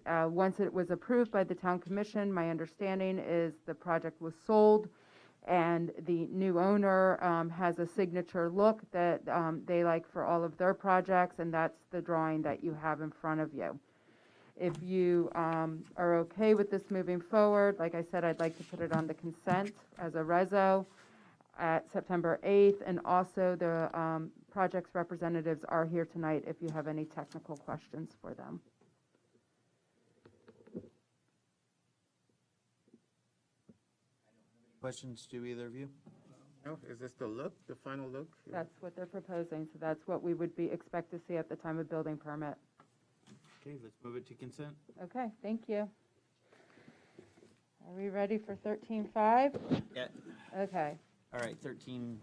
once it was approved by the town commission, my understanding is the project was sold, and the new owner has a signature look that they like for all of their projects, and that's the drawing that you have in front of you. If you are okay with this moving forward, like I said, I'd like to put it on the consent as a reso at September 8th, and also the project's representatives are here tonight if you have any technical questions for them. Questions to either of you? No, is this the look, the final look? That's what they're proposing, so that's what we would expect to see at the time of building permit. Okay, let's move it to consent. Okay, thank you. Are we ready for 13.5? Yeah. Okay, All right, 13.5.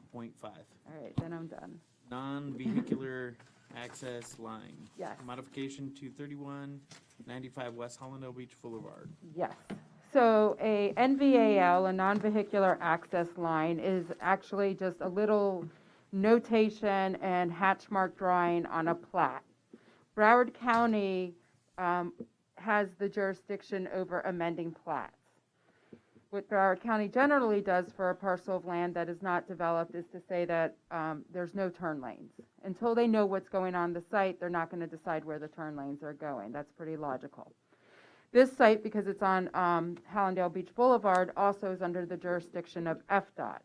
all right, then I'm done. Non-vehicular access line. Yes. Modification to 3195 West Hollandale Beach Boulevard. Yes. So a NVAL, a non-vehicular access line, is actually just a little notation and hatch mark drawing on a plat. Broward County has the jurisdiction over amending plats. What Broward County generally does for a parcel of land that is not developed is to say that there's no turn lanes. Until they know what's going on the site, they're not going to decide where the turn lanes are going. That's pretty logical. This site, because it's on Hallandale Beach Boulevard, also is under the jurisdiction of FDOT.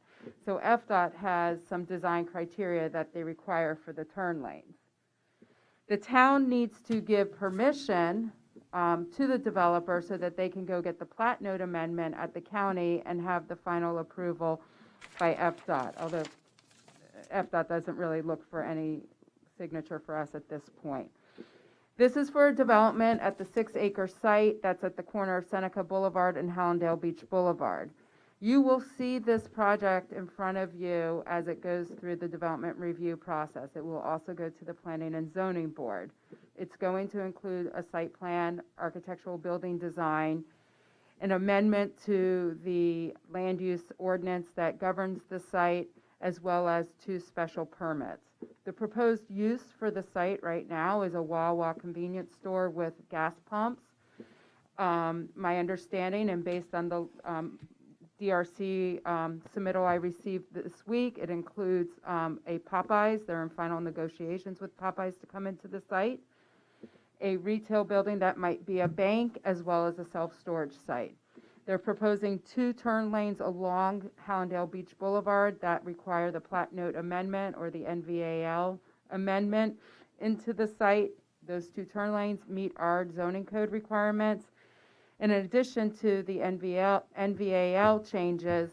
So FDOT has some design criteria that they require for the turn lanes. The town needs to give permission to the developer so that they can go get the plat note amendment at the county and have the final approval by FDOT, although FDOT doesn't really look for any signature for us at this point. This is for a development at the 6-acre site that's at the corner of Seneca Boulevard and Hallandale Beach Boulevard. You will see this project in front of you as it goes through the development review process. It will also go to the Planning and Zoning Board. It's going to include a site plan, architectural building design, an amendment to the land use ordinance that governs the site, as well as 2 special permits. The proposed use for the site right now is a Wawa convenience store with gas pumps. My understanding, and based on the DRC submittal I received this week, it includes a Popeyes. They're in final negotiations with Popeyes to come into the site. A retail building that might be a bank, as well as a self-storage site. They're proposing 2 turn lanes along Hallandale Beach Boulevard that require the plat note amendment or the NVAL amendment into the site. Those 2 turn lanes meet our zoning code requirements. In addition to the NVAL changes,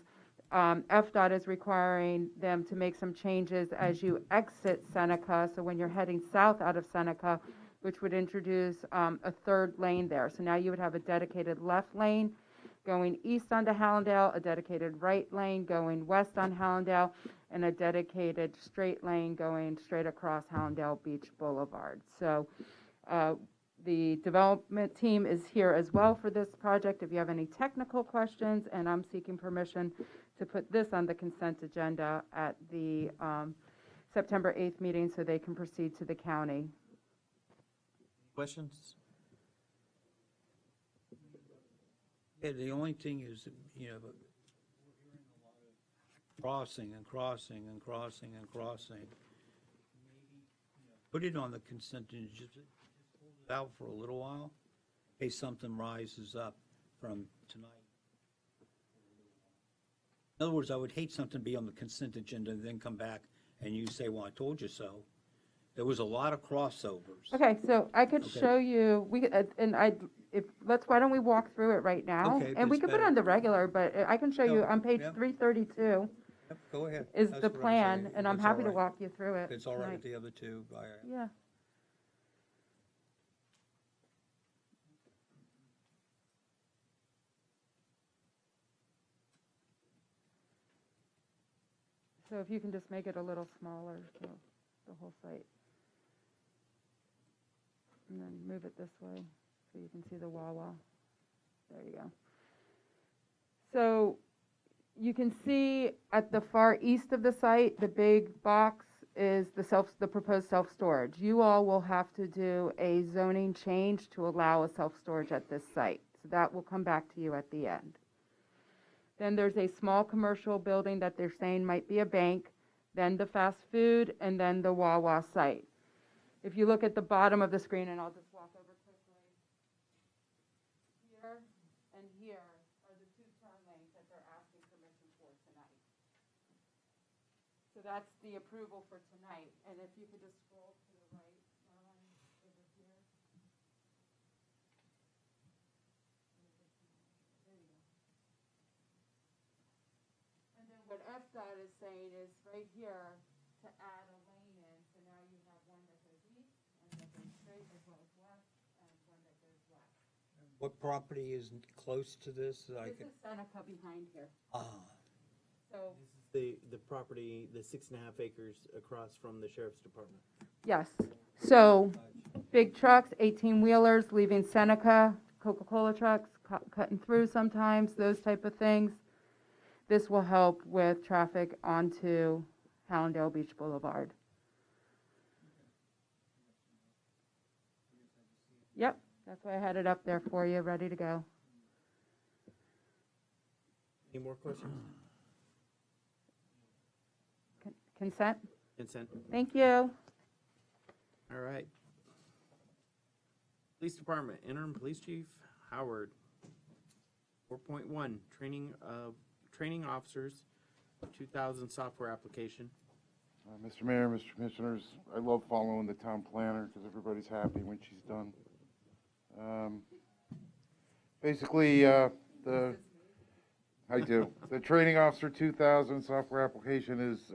FDOT is requiring them to make some changes as you exit Seneca. So when you're heading south out of Seneca, which would introduce a 3rd lane there. So now you would have a dedicated left lane going east onto Hallandale, a dedicated right lane going west on Hallandale, and a dedicated straight lane going straight across Hallandale Beach Boulevard. So the development team is here as well for this project if you have any technical questions, and I'm seeking permission to put this on the consent agenda at the September 8th meeting so they can proceed to the county. Questions? Yeah, the only thing is, crossing and crossing and crossing and crossing. Maybe, put it on the consent and just hold it out for a little while, in case something rises up from tonight. In other words, I would hate something to be on the consent agenda and then come back and you say, well, I told you so. There was a lot of crossovers. Okay, so I could Okay. show you, why don't we walk through it right now? Okay, And we that's can put it better. on the regular, but I can show you No, on page yeah. 332 Yep, go ahead. is That's the what I'm plan, saying. and I'm It's happy to all right. walk you through it. If it's all right tonight. with the other two, Yeah. So if you can just make it a little smaller, so the whole site. And then move it this way so you can see the Wawa. There you go. So you can see at the far east of the site, the big box is the proposed self-storage. You all will have to do a zoning change to allow a self-storage at this site. So that will come back to you at the end. Then there's a small commercial building that they're saying might be a bank, then the fast food, and then the Wawa site. If you look at the bottom of the screen, and I'll just walk over quickly, here and here are the 2 turn lanes that they're asking permission for tonight. So that's the approval for tonight. And if you could just scroll to the right, Caroline, over here. There you go. And then what FDOT is saying is right here to add a lane in, so now you have one that goes east, one that goes straight, as well as west, and one that goes west. What property is close to this? This is Seneca behind here. So, The property, the 6.5 acres across from the sheriff's department. yes, so big trucks, 18-wheelers leaving Seneca, Coca-Cola trucks, cutting through sometimes, those type of things. This will help with traffic onto Hallandale Beach Boulevard. Yep, that's why I had it up there for you, ready to go. Any more questions? Consent? Consent. Thank you. All right. Police Department, Interim Police Chief Howard. 4.1, training officers, 2000 software application. Mr. Mayor, Mr. Commissioners, I love following the town planner because everybody's happy when she's done. Basically, I do. The Training Officer 2000 software application is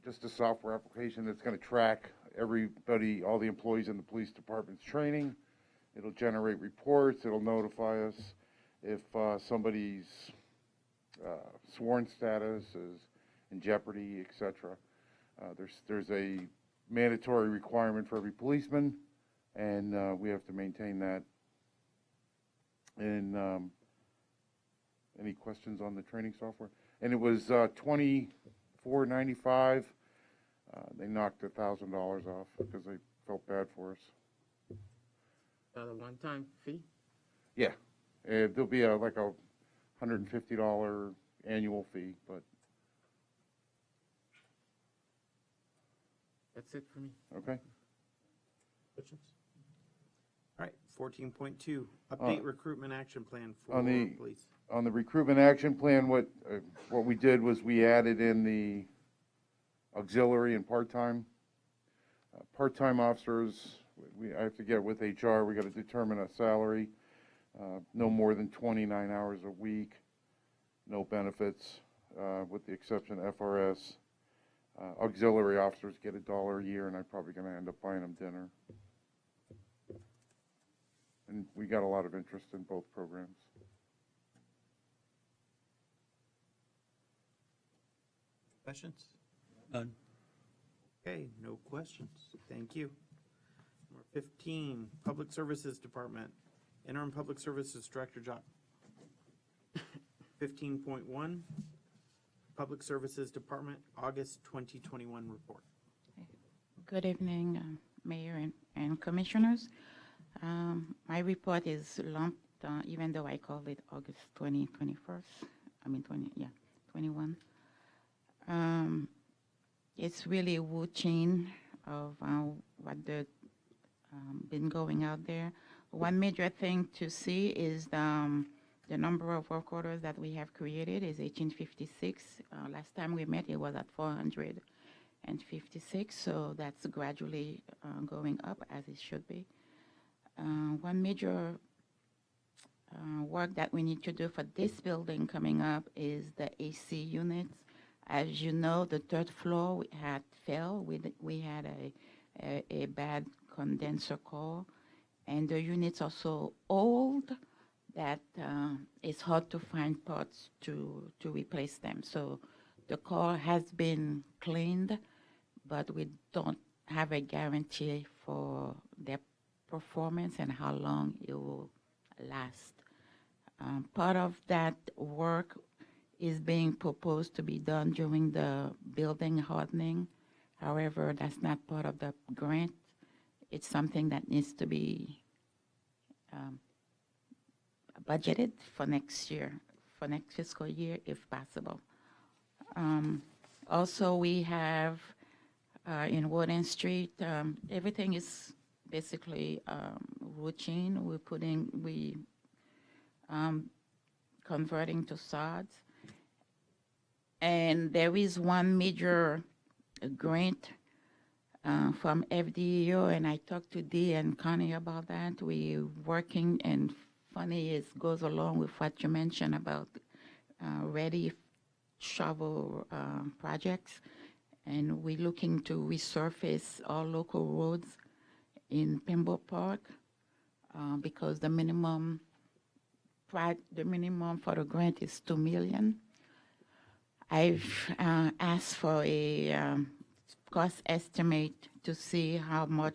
just a software application that's going to track everybody, all the employees in the police department's training. It'll generate reports. It'll notify us if somebody's sworn status is in jeopardy, etc. There's a mandatory requirement for every policeman, and we have to maintain that. And any questions on the training software? And it was $24.95. They knocked $1,000 off because they felt bad for us. A one-time fee? Yeah, there'll be like a $150 annual fee, but That's it for me. okay. Questions? All right, 14.2, update recruitment action plan for On the police. on the recruitment action plan, what we did was we added in the auxiliary and part-time. Part-time officers, I have to get with HR. We got to determine a salary, no more than 29 hours a week, no benefits, with the exception of FRS. Auxiliary officers get $1 a year, and I'm probably going to end up buying them dinner. And we got a lot of interest in both programs. Questions? None. Okay, no questions. Thank you. Number 15, Public Services Department, Interim Public Services Director job. 15.1, Public Services Department, August 2021 report. Good evening, Mayor and Commissioners. My report is lumped, even though I called it August 21. It's really a routine of what been going out there. One major thing to see is the number of work orders that we have created is 1856. Last time we met, it was at 456, so that's gradually going up as it should be. One major work that we need to do for this building coming up is the AC units. As you know, the third floor we had failed. We had a bad condenser core, and the units are so old that it's hard to find parts to replace them. So the core has been cleaned, but we don't have a guarantee for their performance and how long it will last. Part of that work is being proposed to be done during the building hardening. However, that's not part of the grant. It's something that needs to be budgeted for next year, for next fiscal year, if possible. Also, we have in Warden Street, everything is basically routine. We converting to sods. And there is one major grant from FDEO, and I talked to Dee and Connie about that. We're working, and funny, it goes along with what you mentioned about ready shovel projects. And we're looking to resurface all local roads in Pembroke Park because the minimum for the grant is $2 million. I've asked for a cost estimate to see how many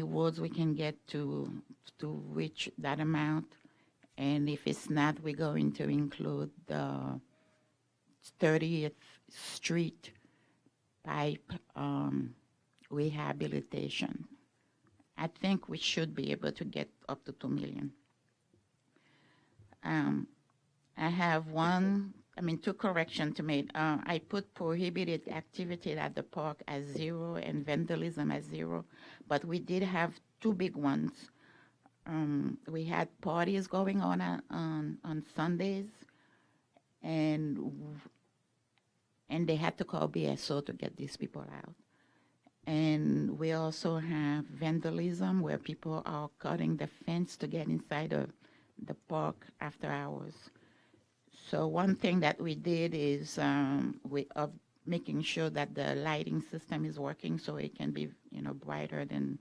roads we can get to reach that amount. And if it's not, we're going to include the 30th Street pipe rehabilitation. I think we should be able to get up to $2 million. I have two corrections to make. I put prohibited activity at the park as 0 and vandalism as 0, but we did have two big ones. We had parties going on Sundays, and they had to call BSO to get these people out. And we also have vandalism where people are cutting the fence to get inside of the park after hours. So one thing that we did is making sure that the lighting system is working so it can be brighter than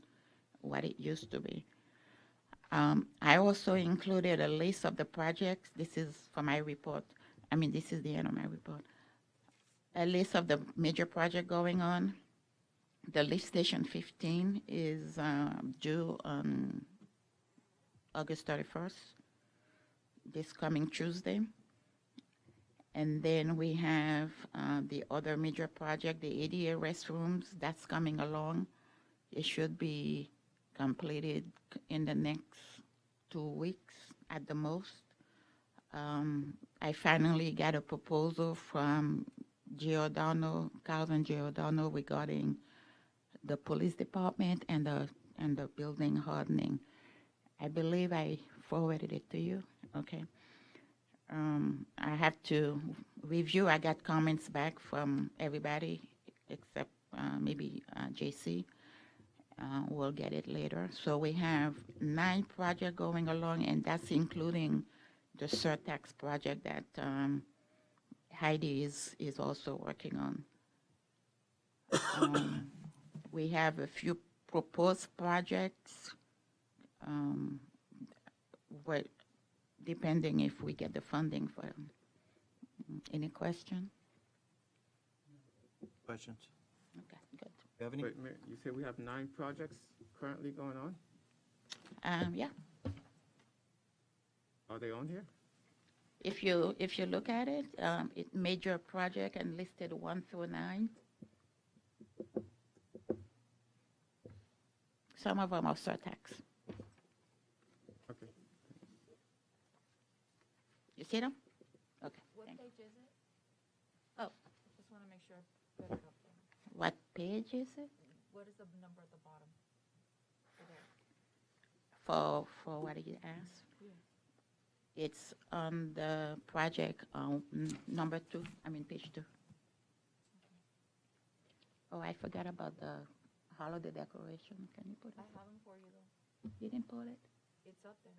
what it used to be. I also included a list of the projects. This is for my report. This is the end of my report. A list of the major projects going on. The lift station 15 is due on August 31st, this coming Tuesday. And then we have the other major project, the ADA restrooms, that's coming along. It should be completed in the next 2 weeks at the most. I finally got a proposal from Carlson Giordano regarding the police department and the building hardening. I believe I forwarded it to you. Okay. I have to review. I got comments back from everybody except maybe JC. We'll get it later. So we have 9 projects going along, and that's including the surtax project that Heidi is also working on. We have a few proposed projects, depending if we get the funding for them. Any question? Questions? Okay, good. You have any? Wait, Mayor, you said we have 9 projects currently going on? Yeah. Are they on here? If you look at it, it's major project and listed 1 through 9. Some of them are surtax. Okay. You see them? Okay. What page is it? Oh. Just want to make sure I put it up there. What page is it? What is the number at the bottom? For what you asked? Yeah. It's on the project number 2, page 2. Oh, I forgot about the holiday decoration. Can you put it? I have them for you though. You didn't put it? It's up there.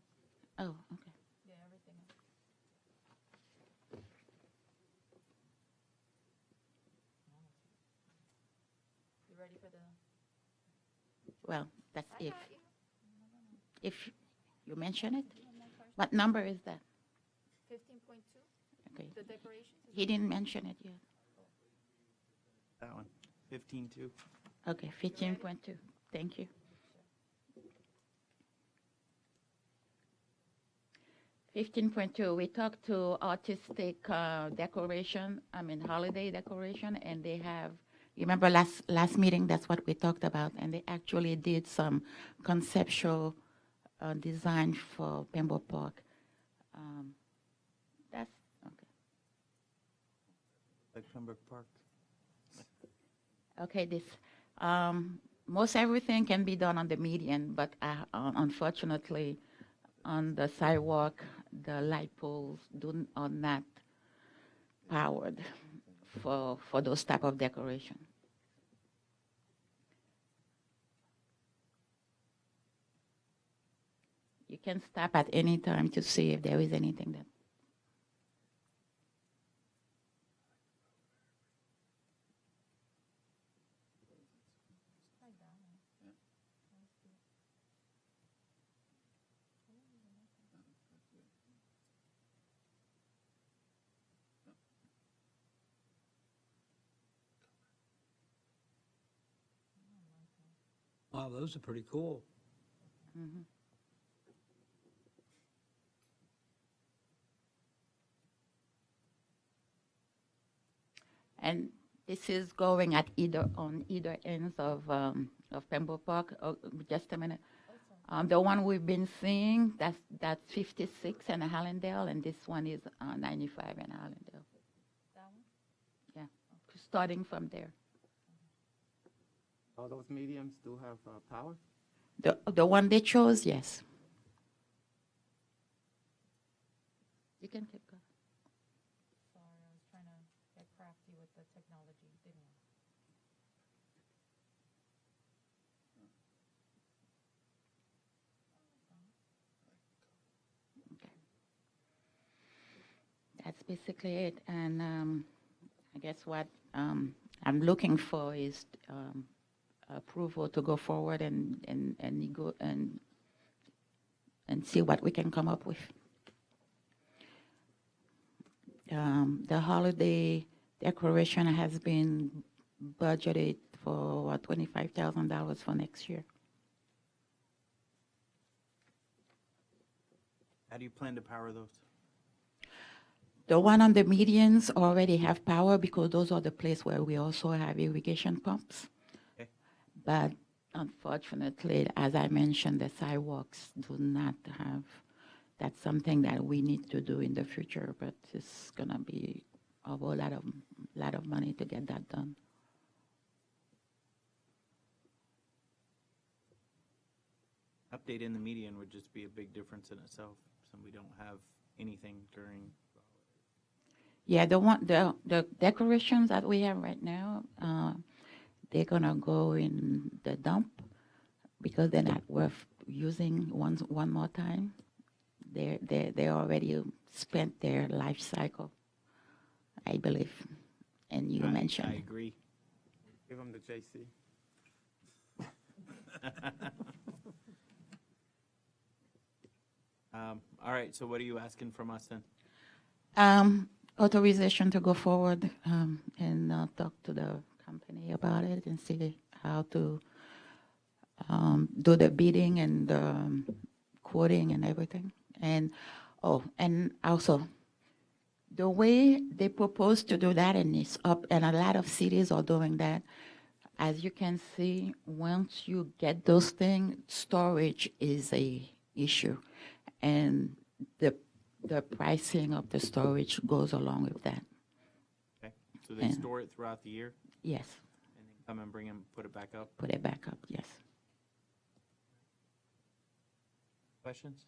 Oh, okay. Yeah, everything is. You ready for the? Well, that's I if. got you. If you mention it. What number is that? 15.2. Okay. The decorations. He didn't mention it yet. That one. 15-2. Okay, 15.2. Thank you. 15.2, we talked to artistic decoration, holiday decoration, and they have, you remember last meeting, that's what we talked about, and they actually did some conceptual design for Pembroke Park. That's, okay. Like Pembroke Park. Okay, this, most everything can be done on the median, but unfortunately, on the sidewalk, the light poles are not powered for those type of decoration. You can stop at any time to see if there is anything that. Wow, those are pretty cool. Mm-hmm. And this is going at on either ends of Pembroke Park. Oh, just a minute. The one we've been seeing, that's 56 in Hallandale, and this one is 95 in Hallandale. That one? Yeah, starting from there. All those mediums do have power? The one they chose, yes. You can keep going. Sorry, I was trying to get crafty with the technology, didn't I? That's basically it. And I guess what I'm looking for is approval to go forward and see what we can come up with. The holiday decoration has been budgeted for $25,000 for next year. How do you plan to power those? The one on the medians already have power because those are the place where we also have irrigation pumps. Okay. But unfortunately, as I mentioned, the sidewalks do not have. That's something that we need to do in the future, but it's gonna be a whole lot of money to get that done. Update in the median would just be a big difference in itself, so we don't have anything during. Yeah, the decorations that we have right now, they're gonna go in the dump because they're not worth using one more time. They already spent their life cycle, I believe, and you mentioned. I agree. Give them the JC. All right, so what are you asking from us then? Authorization to go forward and talk to the company about it and see how to do the bidding and quoting and everything. And also the way they propose to do that, and it's up, and a lot of cities are doing that. As you can see, once you get those things, storage is a issue, and the pricing of the storage goes along with that. Okay, so they store it throughout the year? Yes. And then come and bring them, put it back up? Put it back up, yes. Questions?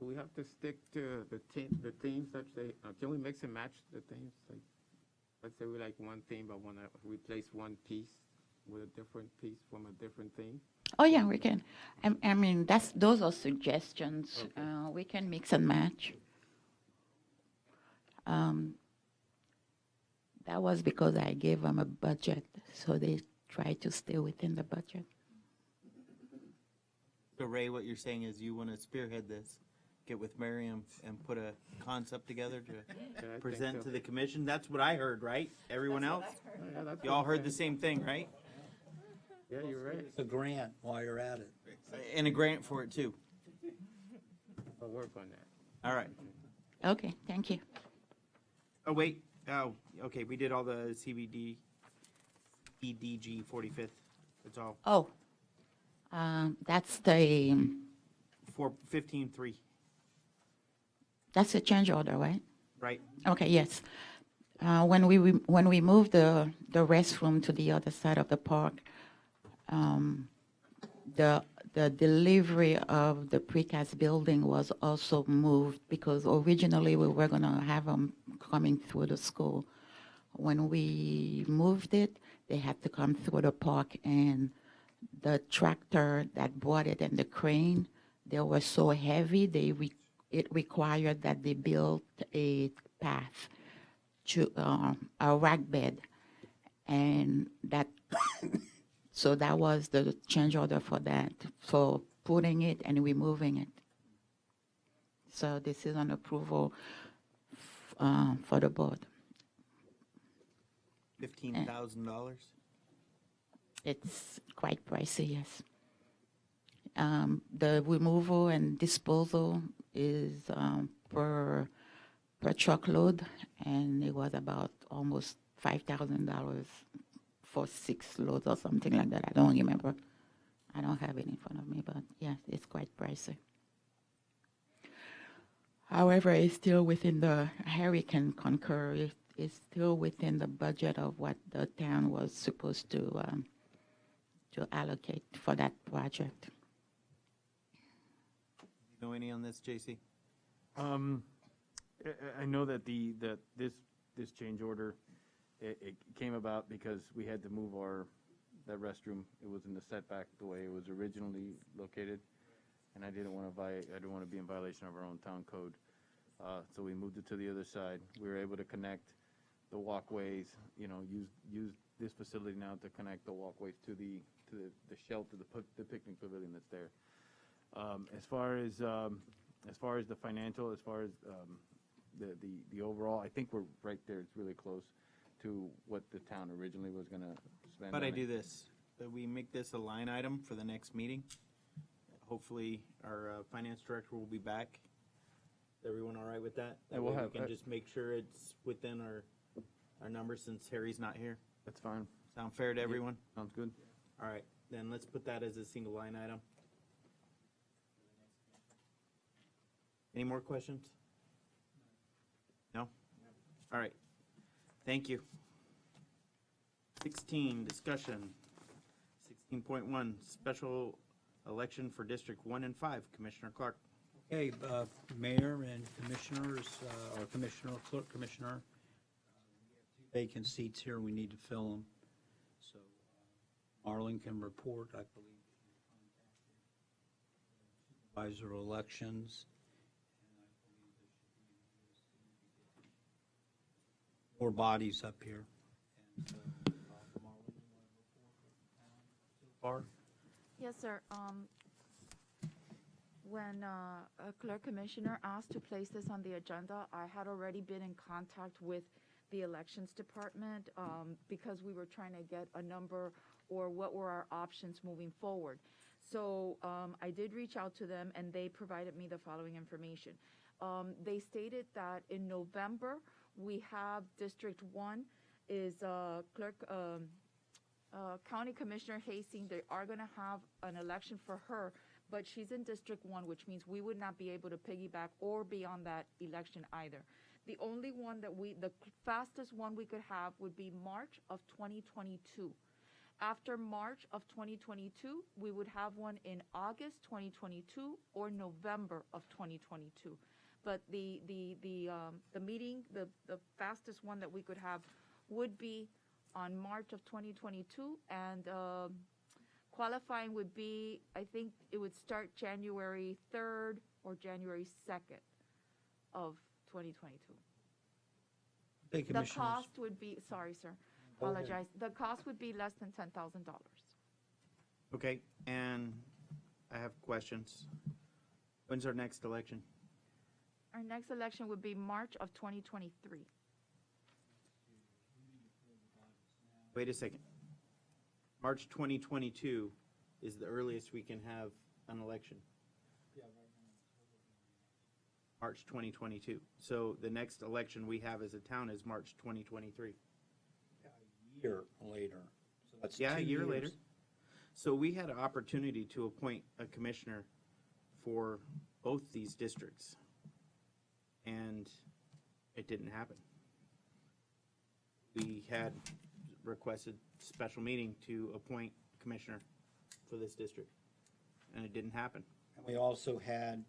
Do we have to stick to the themes that they, can we mix and match the themes? Like, let's say we like one theme, but want to replace one piece with a different piece from a different theme? Oh yeah, we can. I mean, those are suggestions. Okay. We can mix and match. That was because I gave them a budget, so they try to stay within the budget. So Ray, what you're saying is you want to spearhead this, get with Miriam and put a concept together to present to the commission? That's what I heard, right? Everyone else? Oh, yeah, you all heard the same thing, right? Yeah, you're right. A grant while you're at it. And a grant for it too. I'll work on that. All right. Okay, thank you. Oh, wait. Oh, okay. We did all the CBD, EDG 45th. That's all. Oh, that's the, 415.3, that's a change order, right? right? Okay, yes. When we moved the restroom to the other side of the park, the delivery of the precast building was also moved because originally we were going to have them coming through the school. When we moved it, they had to come through the park, and the tractor that brought it and the crane, they were so heavy, it required that they build a path to a rack bed, and that so that was the change order for that, for putting it and removing it. So this is an approval for the board. $15,000. It's quite pricey, yes. The removal and disposal is per truckload, and it was about almost $5,000 for 6 loads or something like that. I don't remember. I don't have it in front of me, but yeah, it's quite pricey. However, it's still within the, Harry can concur, it's still within the budget of what the town was supposed to allocate for that project. You know any on this, JC? I know that this change order, it came about because we had to move that restroom. It was in the setback the way it was originally located, and I didn't want to be in violation of our own town code. So we moved it to the other side. We were able to connect the walkways, use this facility now to connect the walkways to the shelter, the picnic pavilion that's there. As far as the financial, as far as the overall, I think we're right there. It's really close to what the town originally was going to spend. But on I it. do this, that we make this a line item for the next meeting. Hopefully, our finance director will be back. Is everyone all right with that? Yeah, That we'll way have- we can just make sure it's within our numbers since Harry's not here. That's fine. Sound fair to everyone? Sounds good. All right, then let's put that as a single line item. Any more questions? No? All right. Thank you. 16, discussion. 16.1, special election for District 1 and 5. Commissioner Clark. Okay, Mayor and Commissioners, or Commissioner, Clerk Commissioner, vacant seats here, we need to fill them. So Marlon can report, I believe, supervisor elections. More bodies up here. And, Marlon, you want to report so far? Yes, sir. When a clerk commissioner asked to place this on the agenda, I had already been in contact with the elections department because we were trying to get a number or what were our options moving forward. So I did reach out to them, and they provided me the following information. They stated that in November, we have District 1 is County Commissioner Hastings. They are going to have an election for her, but she's in District 1, which means we would not be able to piggyback or be on that election either. The only one that the fastest one we could have would be March of 2022. After March of 2022, we would have one in August 2022 or November of 2022. But the meeting, the fastest one that we could have would be on March of 2022, and qualifying would be, I think it would start January 3rd or January 2nd of 2022. Hey, The cost would be, sorry, sir, apologize. The cost would be less than $10,000. Okay, and I have questions. When's our next election? Our next election would be March of 2023. Wait a second. March 2022 is the earliest we can have an election. March 2022. So the next election we have as a town is March 2023. A year later. So that's Yeah, a 2 year later. years. So we had an opportunity to appoint a commissioner for both these districts, and it didn't happen. We had requested special meeting to appoint commissioner for this district, and it didn't happen. And we also had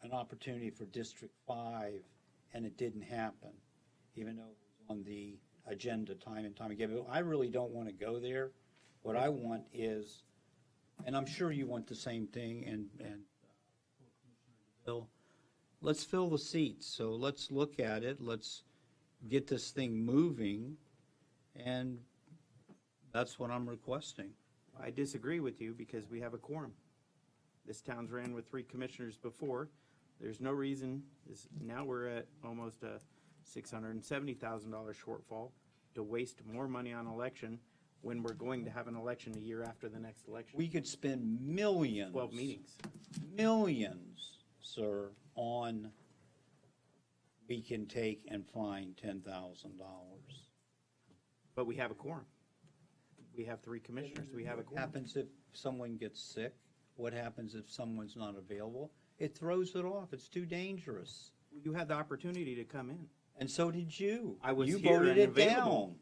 an opportunity for District 5, and it didn't happen, even though it was on the agenda time and time again. But I really don't want to go there. What I want is, and I'm sure you want the same thing, and Bill, let's fill the seats. So let's look at it. Let's get this thing moving, and that's what I'm requesting. I disagree with you because we have a quorum. This town's ran with 3 commissioners before. There's no reason, now we're at almost a $670,000 shortfall to waste more money on election when we're going to have an election a year after the next election. We could spend millions. 12 meetings. Millions, sir, on, we can take and find $10,000. But we have a quorum. We have 3 commissioners, we have a What quorum. happens if someone gets sick? What happens if someone's not available? It throws it off. It's too dangerous. You had the opportunity to come in. And so did you. I was You here voted and it available. down.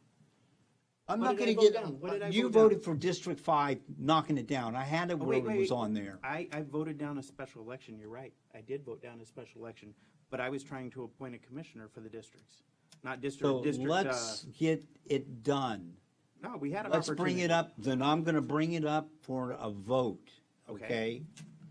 I'm What not did I going to vote get, down? What did I you vote down? voted for District 5, knocking it down. I had it Oh, where wait, it was wait. on there. I voted down a special election, you're right. I did vote down a special election, but I was trying to appoint a commissioner for the districts, not So district. let's get it done. No, we had an Let's bring opportunity. it up, then I'm going to bring it up for a vote, Okay. okay?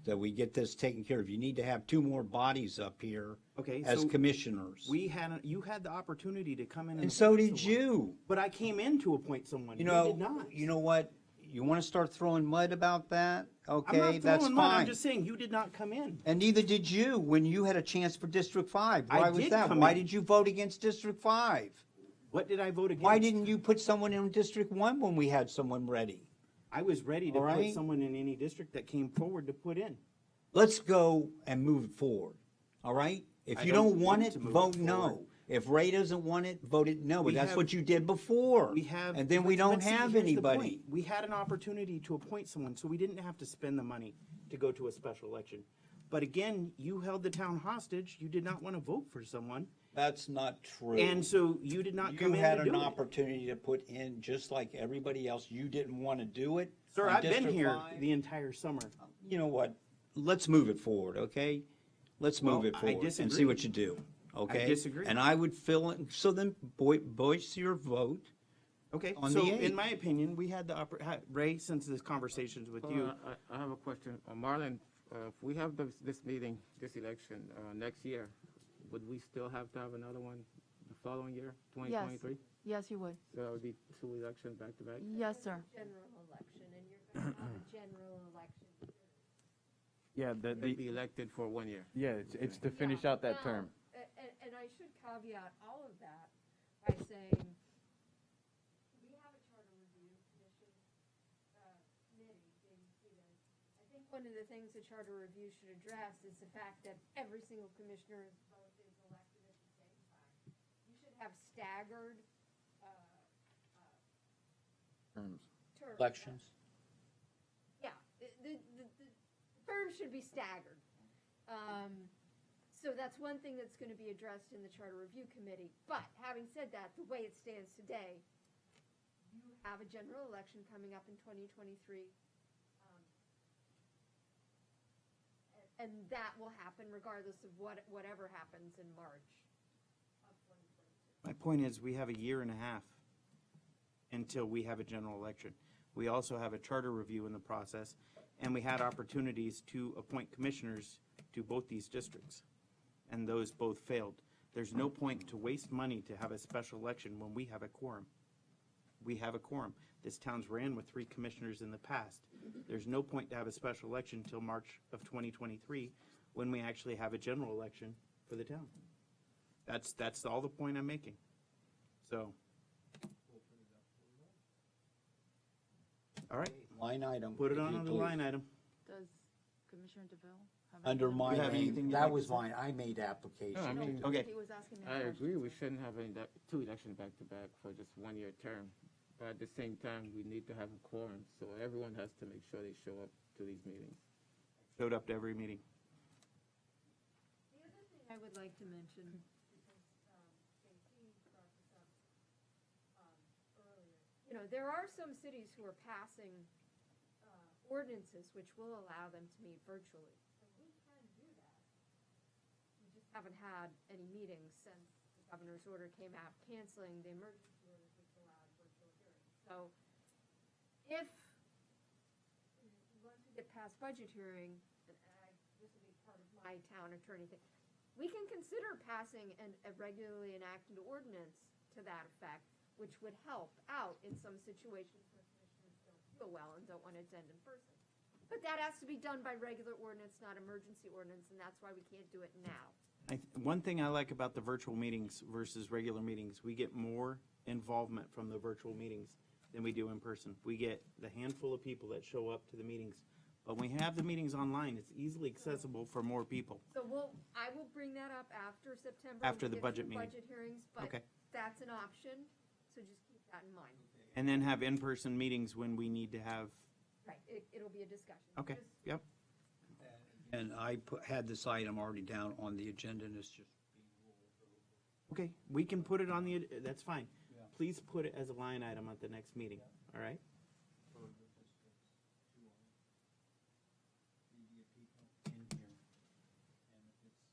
That we get this taken care of. You need to have 2 more bodies up here Okay, as so commissioners. you had the opportunity to come in And so appoint did someone. you. But I came in to appoint someone. You did not. know, you know what? You want to start throwing mud about that? I'm Okay, not that's throwing mud, I'm fine. just saying you did not come in. And neither did you when you had a chance for District 5. I Why was did that? come Why in. did you vote against District 5? What did I vote against? Why didn't you put someone in District 1 when we had someone ready? I was ready to All put right. someone in any district that came forward to put in. Let's go and move it forward, all right? If I you don't don't want want it, to move vote it no. forward. If Ray doesn't want it, vote it no. But We that's have- what you did before. We have, And then we but- don't but see, have here's the anybody. point. We had an opportunity to appoint someone, so we didn't have to spend the money to go to a special election. But again, you held the town hostage. You did not want to vote for someone, That's not true. and so you did not You come in had to an do it. opportunity to put in, just like everybody else. You didn't want to do it. Sir, on I've been District here 5. the entire summer. You know what? Let's move it forward, okay? Let's move Well, it I forward and see disagree. what you do, okay? disagree. And I would fill it, so then voice your vote. Okay, On so the in 8th. my opinion, we had the Ray, since this conversation's with you. I have a question. Marlon, if we have this meeting, this election, next year, would we still have to have another one the following year, 2023? Yes, you would. So that would be 2 elections back to back? Yes, sir. General election, and you're going to have a general election. Yeah, They'd be elected for 1 year. yeah, it's to finish out that Now, term. And I should caveat all of that by saying, we have a charter review commission, committee being seated. I think one of the things the charter review should address is the fact that every single commissioner's vote is elected at the same time. You should have staggered, Terms. terms. Elections. Yeah, the terms should be staggered. So that's one thing that's going to be addressed in the Charter Review Committee. But having said that, the way it stands today, you have a general election coming up in 2023. And that will happen regardless of whatever happens in March of 2022. My point is, we have a year and a half until we have a general election. We also have a charter review in the process, and we had opportunities to appoint commissioners to both these districts, and those both failed. There's no point to waste money to have a special election when we have a quorum. We have a quorum. This town's ran with 3 commissioners in the past. There's no point to have a special election until March of 2023, when we actually have a general election for the town. That's all the point I'm making. So. All right, Line item. put it if on you the please. line item. Does Commissioner DeVille Under my You have name, anything you'd that like was to say? mine, I made the application. No, I mean, Okay. He was asking me a I question. agree, we shouldn't have two elections back-to-back for just one-year term. But at the same time, we need to have a quorum, so everyone has to make sure they show up to these meetings. Showed up to every meeting. The other thing I would like to mention, because JT brought this up earlier, you know, there are some cities who are passing ordinances which will allow them to meet virtually. So we can do that. We just haven't had any meetings since the governor's order came out canceling the emergency orders which allowed virtual hearings. So if, once we get past budget hearing, and this will be part of my town attorney thing, we can consider passing a regularly enacted ordinance to that effect, which would help out in some situations where commissioners don't feel well and don't want to attend in person. But that has to be done by regular ordinance, not emergency ordinance, and that's why we can't do it now. One thing I like about the virtual meetings versus regular meetings, we get more involvement from the virtual meetings than we do in person. We get the handful of people that show up to the meetings. But when we have the meetings online, it's easily accessible for more people. So I will bring that up after September. After when the we get budget through meeting. Budget hearings, but Okay. that's an option, so just keep that in mind. And then have in-person meetings when we need to have, Right, it'll be a discussion. okay, Just- yep. And I had this item already down on the agenda, and it's just, Okay, we can put it on the, that's fine. Please put it as a line item at the next meeting, all right?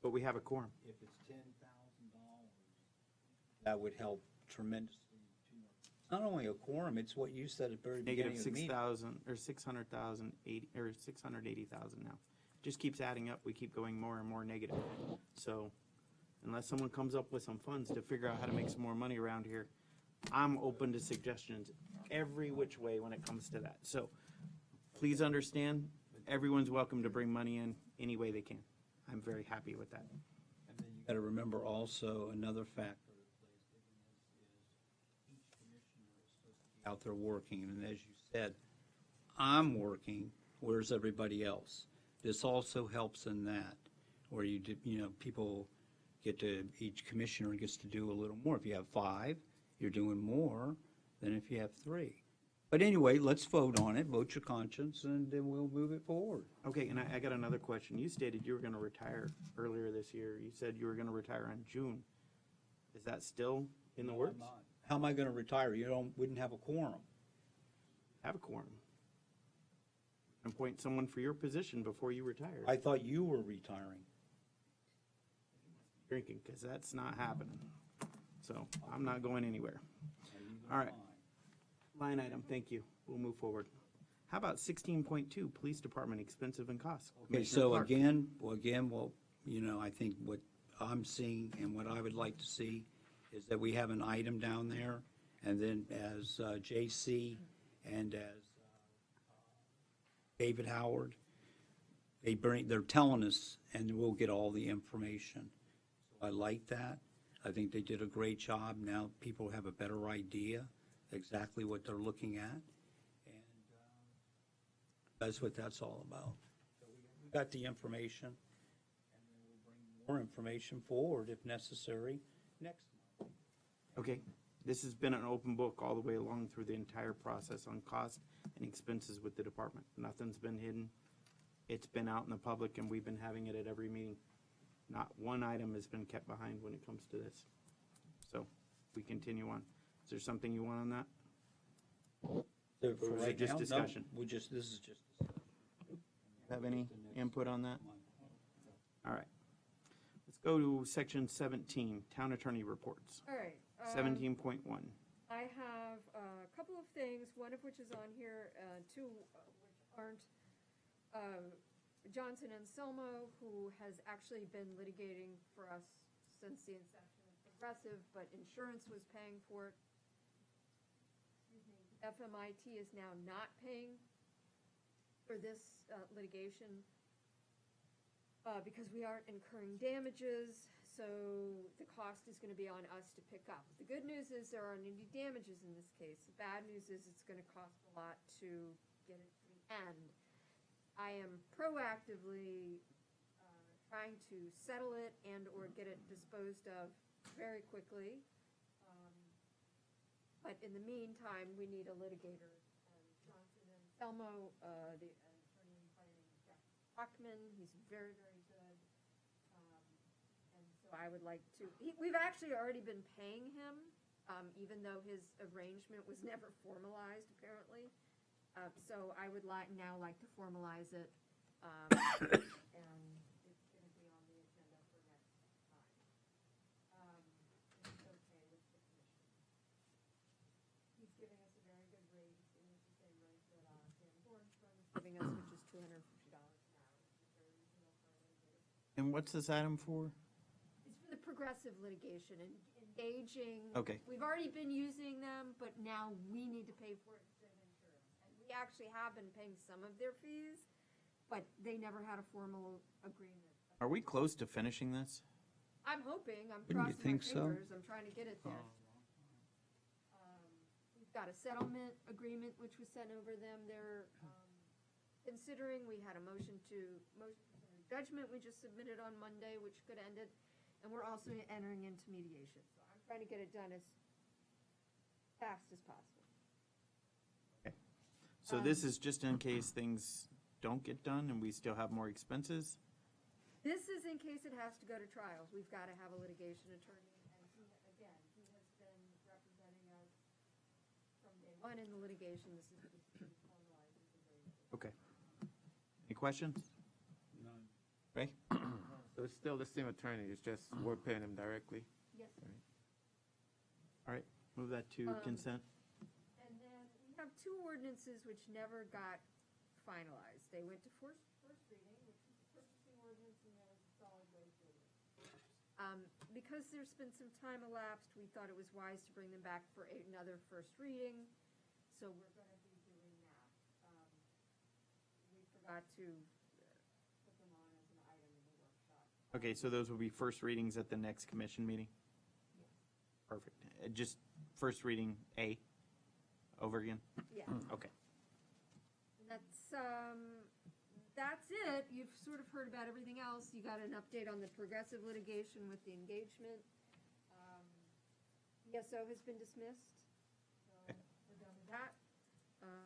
But we have a quorum. if it's $10,000, that would help tremendously. Not only a quorum, it's what you said at the very beginning Negative of the meeting. 6,000, or 600,000, or 680,000 now. Just keeps adding up, we keep going more and more negative. So unless someone comes up with some funds to figure out how to make some more money around here, I'm open to suggestions every which way when it comes to that. So please understand, everyone's welcome to bring money in any way they can. I'm very happy with that. And then you got to remember also another factor that plays in this is each commissioner is supposed to be out there working. And as you said, I'm working, where's everybody else? This also helps in that, where people get to, each commissioner gets to do a little more. If you have 5, you're doing more than if you have 3. But anyway, let's vote on it, vote your conscience, and then we'll move it forward. Okay, and I got another question. You stated you were gonna retire earlier this year. You said you were gonna retire in June. Is that still in the No, I'm works? not. How am I going to retire? Wouldn't have a quorum. Have a quorum. And appoint someone for your position before you retire. I thought you were retiring. Drinking, because that's not happening. So I'm not going anywhere. All right. Line item, thank you. We'll move forward. How about 16.2, Police Department expensive and costs? Okay, Commissioner so Clark. I think what I'm seeing and what I would like to see is that we have an item down there, and then as J.C. and as David Howard, they're telling us, and we'll get all the information. So I like that. I think they did a great job. Now people have a better idea exactly what they're looking at, and that's what that's all about. So we got the information, and then we'll bring more information forward if necessary next month. Okay, this has been an open book all the way along through the entire process on cost and expenses with the department. Nothing's been hidden. It's been out in the public, and we've been having it at every meeting. Not one item has been kept behind when it comes to this. So we continue on. Is there something you want on that? So Or for was it right just now, no, discussion? this is just. Have any input on that? All right. Let's go to section 17, Town Attorney Reports. All right. 17.1. I have a couple of things, one of which is on here, two which aren't. Johnson and Selmo, who has actually been litigating for us since the inception of Progressive, but insurance was paying for it. Excuse me. FMIT is now not paying for this litigation because we aren't incurring damages, so the cost is going to be on us to pick up. The good news is there aren't any damages in this case. The bad news is it's going to cost a lot to get it to the end. I am proactively trying to settle it and/or get it disposed of very quickly. But in the meantime, we need a litigator. Johnson and Thelmo, the attorney by name of Jeff Hockman, he's very, very good. And so I would like to, we've actually already been paying him, even though his arrangement was never formalized, apparently. So I would now like to formalize it, and it's going to be on the agenda for next time. If it's okay with the commission. He's giving us a very good rate. He's giving us the same rate that Dan Thorne's firm is giving us, which is $250 an hour, which is very reasonable for a litigator. And what's this item for? It's for the progressive litigation and engaging. Okay. We've already been using them, but now we need to pay for it instead of insurance. And we actually have been paying some of their fees, but they never had a formal agreement. Are we close to finishing this? I'm hoping, I'm Wouldn't you crossing my think so? fingers, I'm trying to get it there. We've got a settlement agreement which was sent over them. They're considering, we had a motion for judgment we just submitted on Monday, which could end it, and we're also entering into mediation. So I'm trying to get it done as fast as possible. So this is just in case things don't get done and we still have more expenses? This is in case it has to go to trial. We've got to have a litigation attorney, and he has been representing us from day one in the litigation. This is just to formalize this agreement. Okay. Any questions? None. Ray? So it's still the same attorney, it's just we're paying him directly. Yes. All right, move that to consent. And then we have two ordinances which never got finalized. They went to first reading, which is the purchasing ordinance, and there was a solid waste ordinance. Because there's been some time elapsed, we thought it was wise to bring them back for another first reading, so we're going to be doing that. We forgot to put them on as an item in the workshop. Okay, so those will be first readings at the next commission meeting? Perfect. Just first reading A over again? Yeah. Okay. And that's it. You've sort of heard about everything else. You got an update on the progressive litigation with the engagement. ESO has been dismissed, so we're done with that. And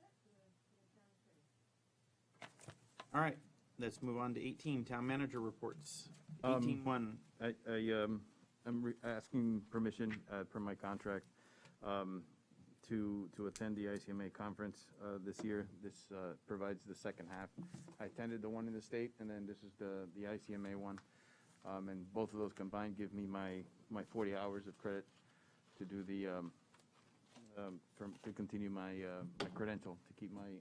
that's it for the town attorney. All right, let's move on to 18, town manager reports. 18-1. I'm asking permission per my contract to attend the ICMA conference this year. This provides the second half. I attended the one in the state, and then this is the ICMA one. And both of those combined give me my 40 hours of credit to do the to continue my credential, to keep my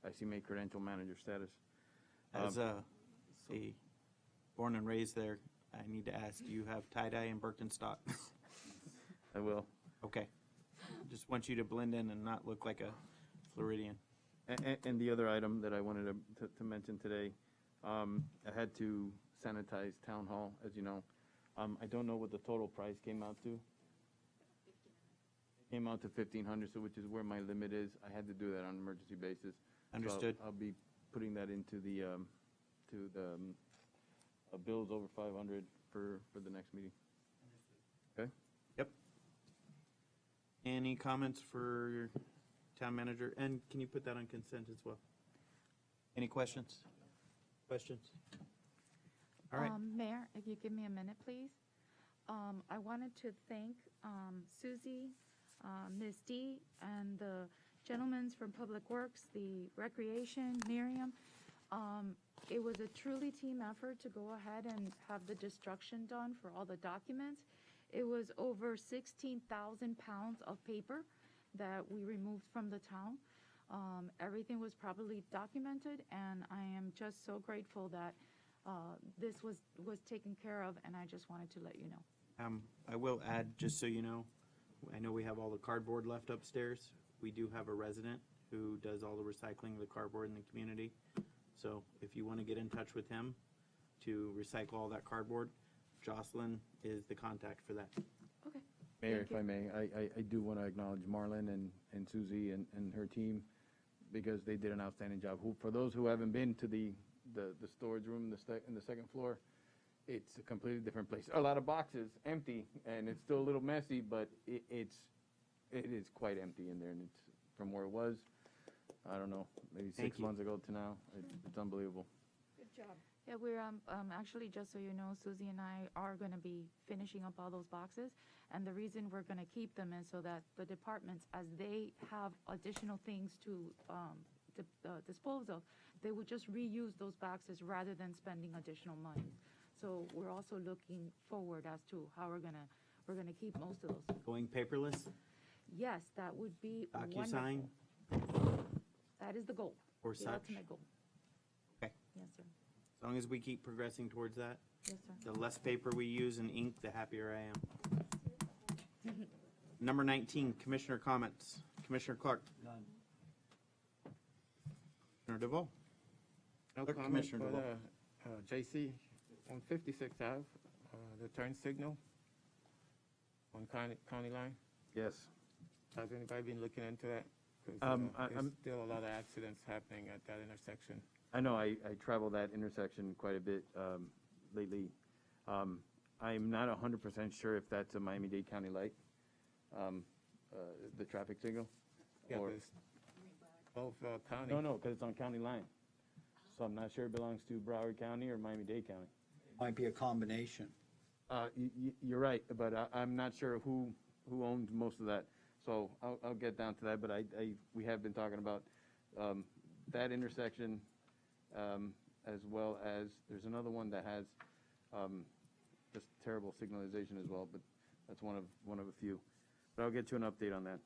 ICMA credential manager status. As a born and raised there, I need to ask, do you have tie-dye and Birkenstock? I will. Okay. Just want you to blend in and not look like a Floridian. And the other item that I wanted to mention today, I had to sanitize Town Hall, as you know. I don't know what the total price came out to. It came out to $1,500, so which is where my limit is. I had to do that on an emergency basis. Understood. So I'll be putting that into the bills over 500 for the next meeting. Okay? Yep. Any comments for your town manager? And can you put that on consent as well? Any questions? Questions? All right. Mayor, if you give me a minute, please. I wanted to thank Susie, Ms. D, and the gentlemen from Public Works, the Recreation, Miriam. It was a truly team effort to go ahead and have the destruction done for all the documents. It was over 16,000 pounds of paper that we removed from the town. Everything was properly documented, and I am just so grateful that this was taken care of, and I just wanted to let you know. I will add, just so you know, I know we have all the cardboard left upstairs. We do have a resident who does all the recycling of the cardboard in the community. So if you want to get in touch with him to recycle all that cardboard, Jocelyn is the contact for that. Okay. Mayor, if I may, I do want to acknowledge Marlon and Susie and her team. because they did an outstanding job. For those who haven't been to the storage room in the second floor, it's a completely different place. A lot of boxes empty, and it's still a little messy, but it is quite empty in there, and it's from where it was, I don't know, maybe Thank 6 you. months ago to now. It's unbelievable. Good job. Yeah, we're actually, just so you know, Susie and I are going to be finishing up all those boxes, and the reason we're going to keep them is so that the departments, as they have additional things to dispose of, they would just reuse those boxes rather than spending additional money. So we're also looking forward as to how we're gonna keep most of those. Going paperless, Yes, that would be DocuSign, wonderful. That is the goal. or The such? ultimate goal. Okay. Yes, sir. As long as we keep progressing towards that, Yes, sir. the less paper we use and ink, the happier I am. Number 19, Commissioner comments. Commissioner Clark. None. Commissioner DeVoe. No Clerk, comment Commissioner for DeVoe. the JC on 56 Ave, the turn signal on county line. Yes. Has anybody been looking into that? 'Cause, I'm- there's still a lot of accidents happening at that intersection. I know I travel that intersection quite a bit lately. I'm not 100% sure if that's a Miami-Dade County light, the traffic signal. Yeah, or- but it's both county. No, because it's on county line. So I'm not sure it belongs to Broward County or Miami-Dade County. Might be a combination. You're right, but I'm not sure who owns most of that. So I'll get down to that, but we have been talking about that intersection, as well as, there's another one that has just terrible signalization as well, but that's one of a few. But I'll get you an update on that.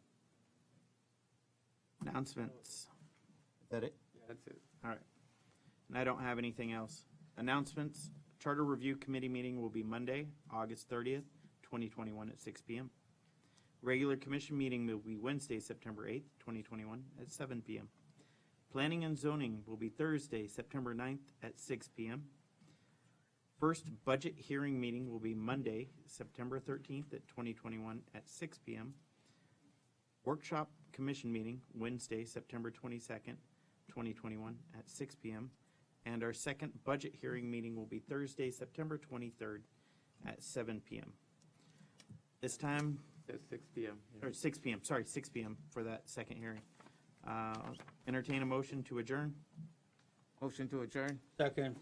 Announcements. Is that it? That's it. All right. And I don't have anything else. Announcements. Charter Review Committee meeting will be Monday, August 30th, 2021 at 6 p.m. Regular Commission meeting will be Wednesday, September 8th, 2021 at 7 p.m. Planning and Zoning will be Thursday, September 9th at 6 p.m. First budget hearing meeting will be Monday, September 13th at 2021 at 6 p.m. Workshop Commission meeting Wednesday, September 22nd, 2021 at 6 p.m. And our second budget hearing meeting will be Thursday, September 23rd at 7 p.m. This time, It's 6 p.m. yeah. or 6 p.m., sorry, 6 p.m. for that second hearing. Entertain a motion to adjourn. Motion to adjourn. Second.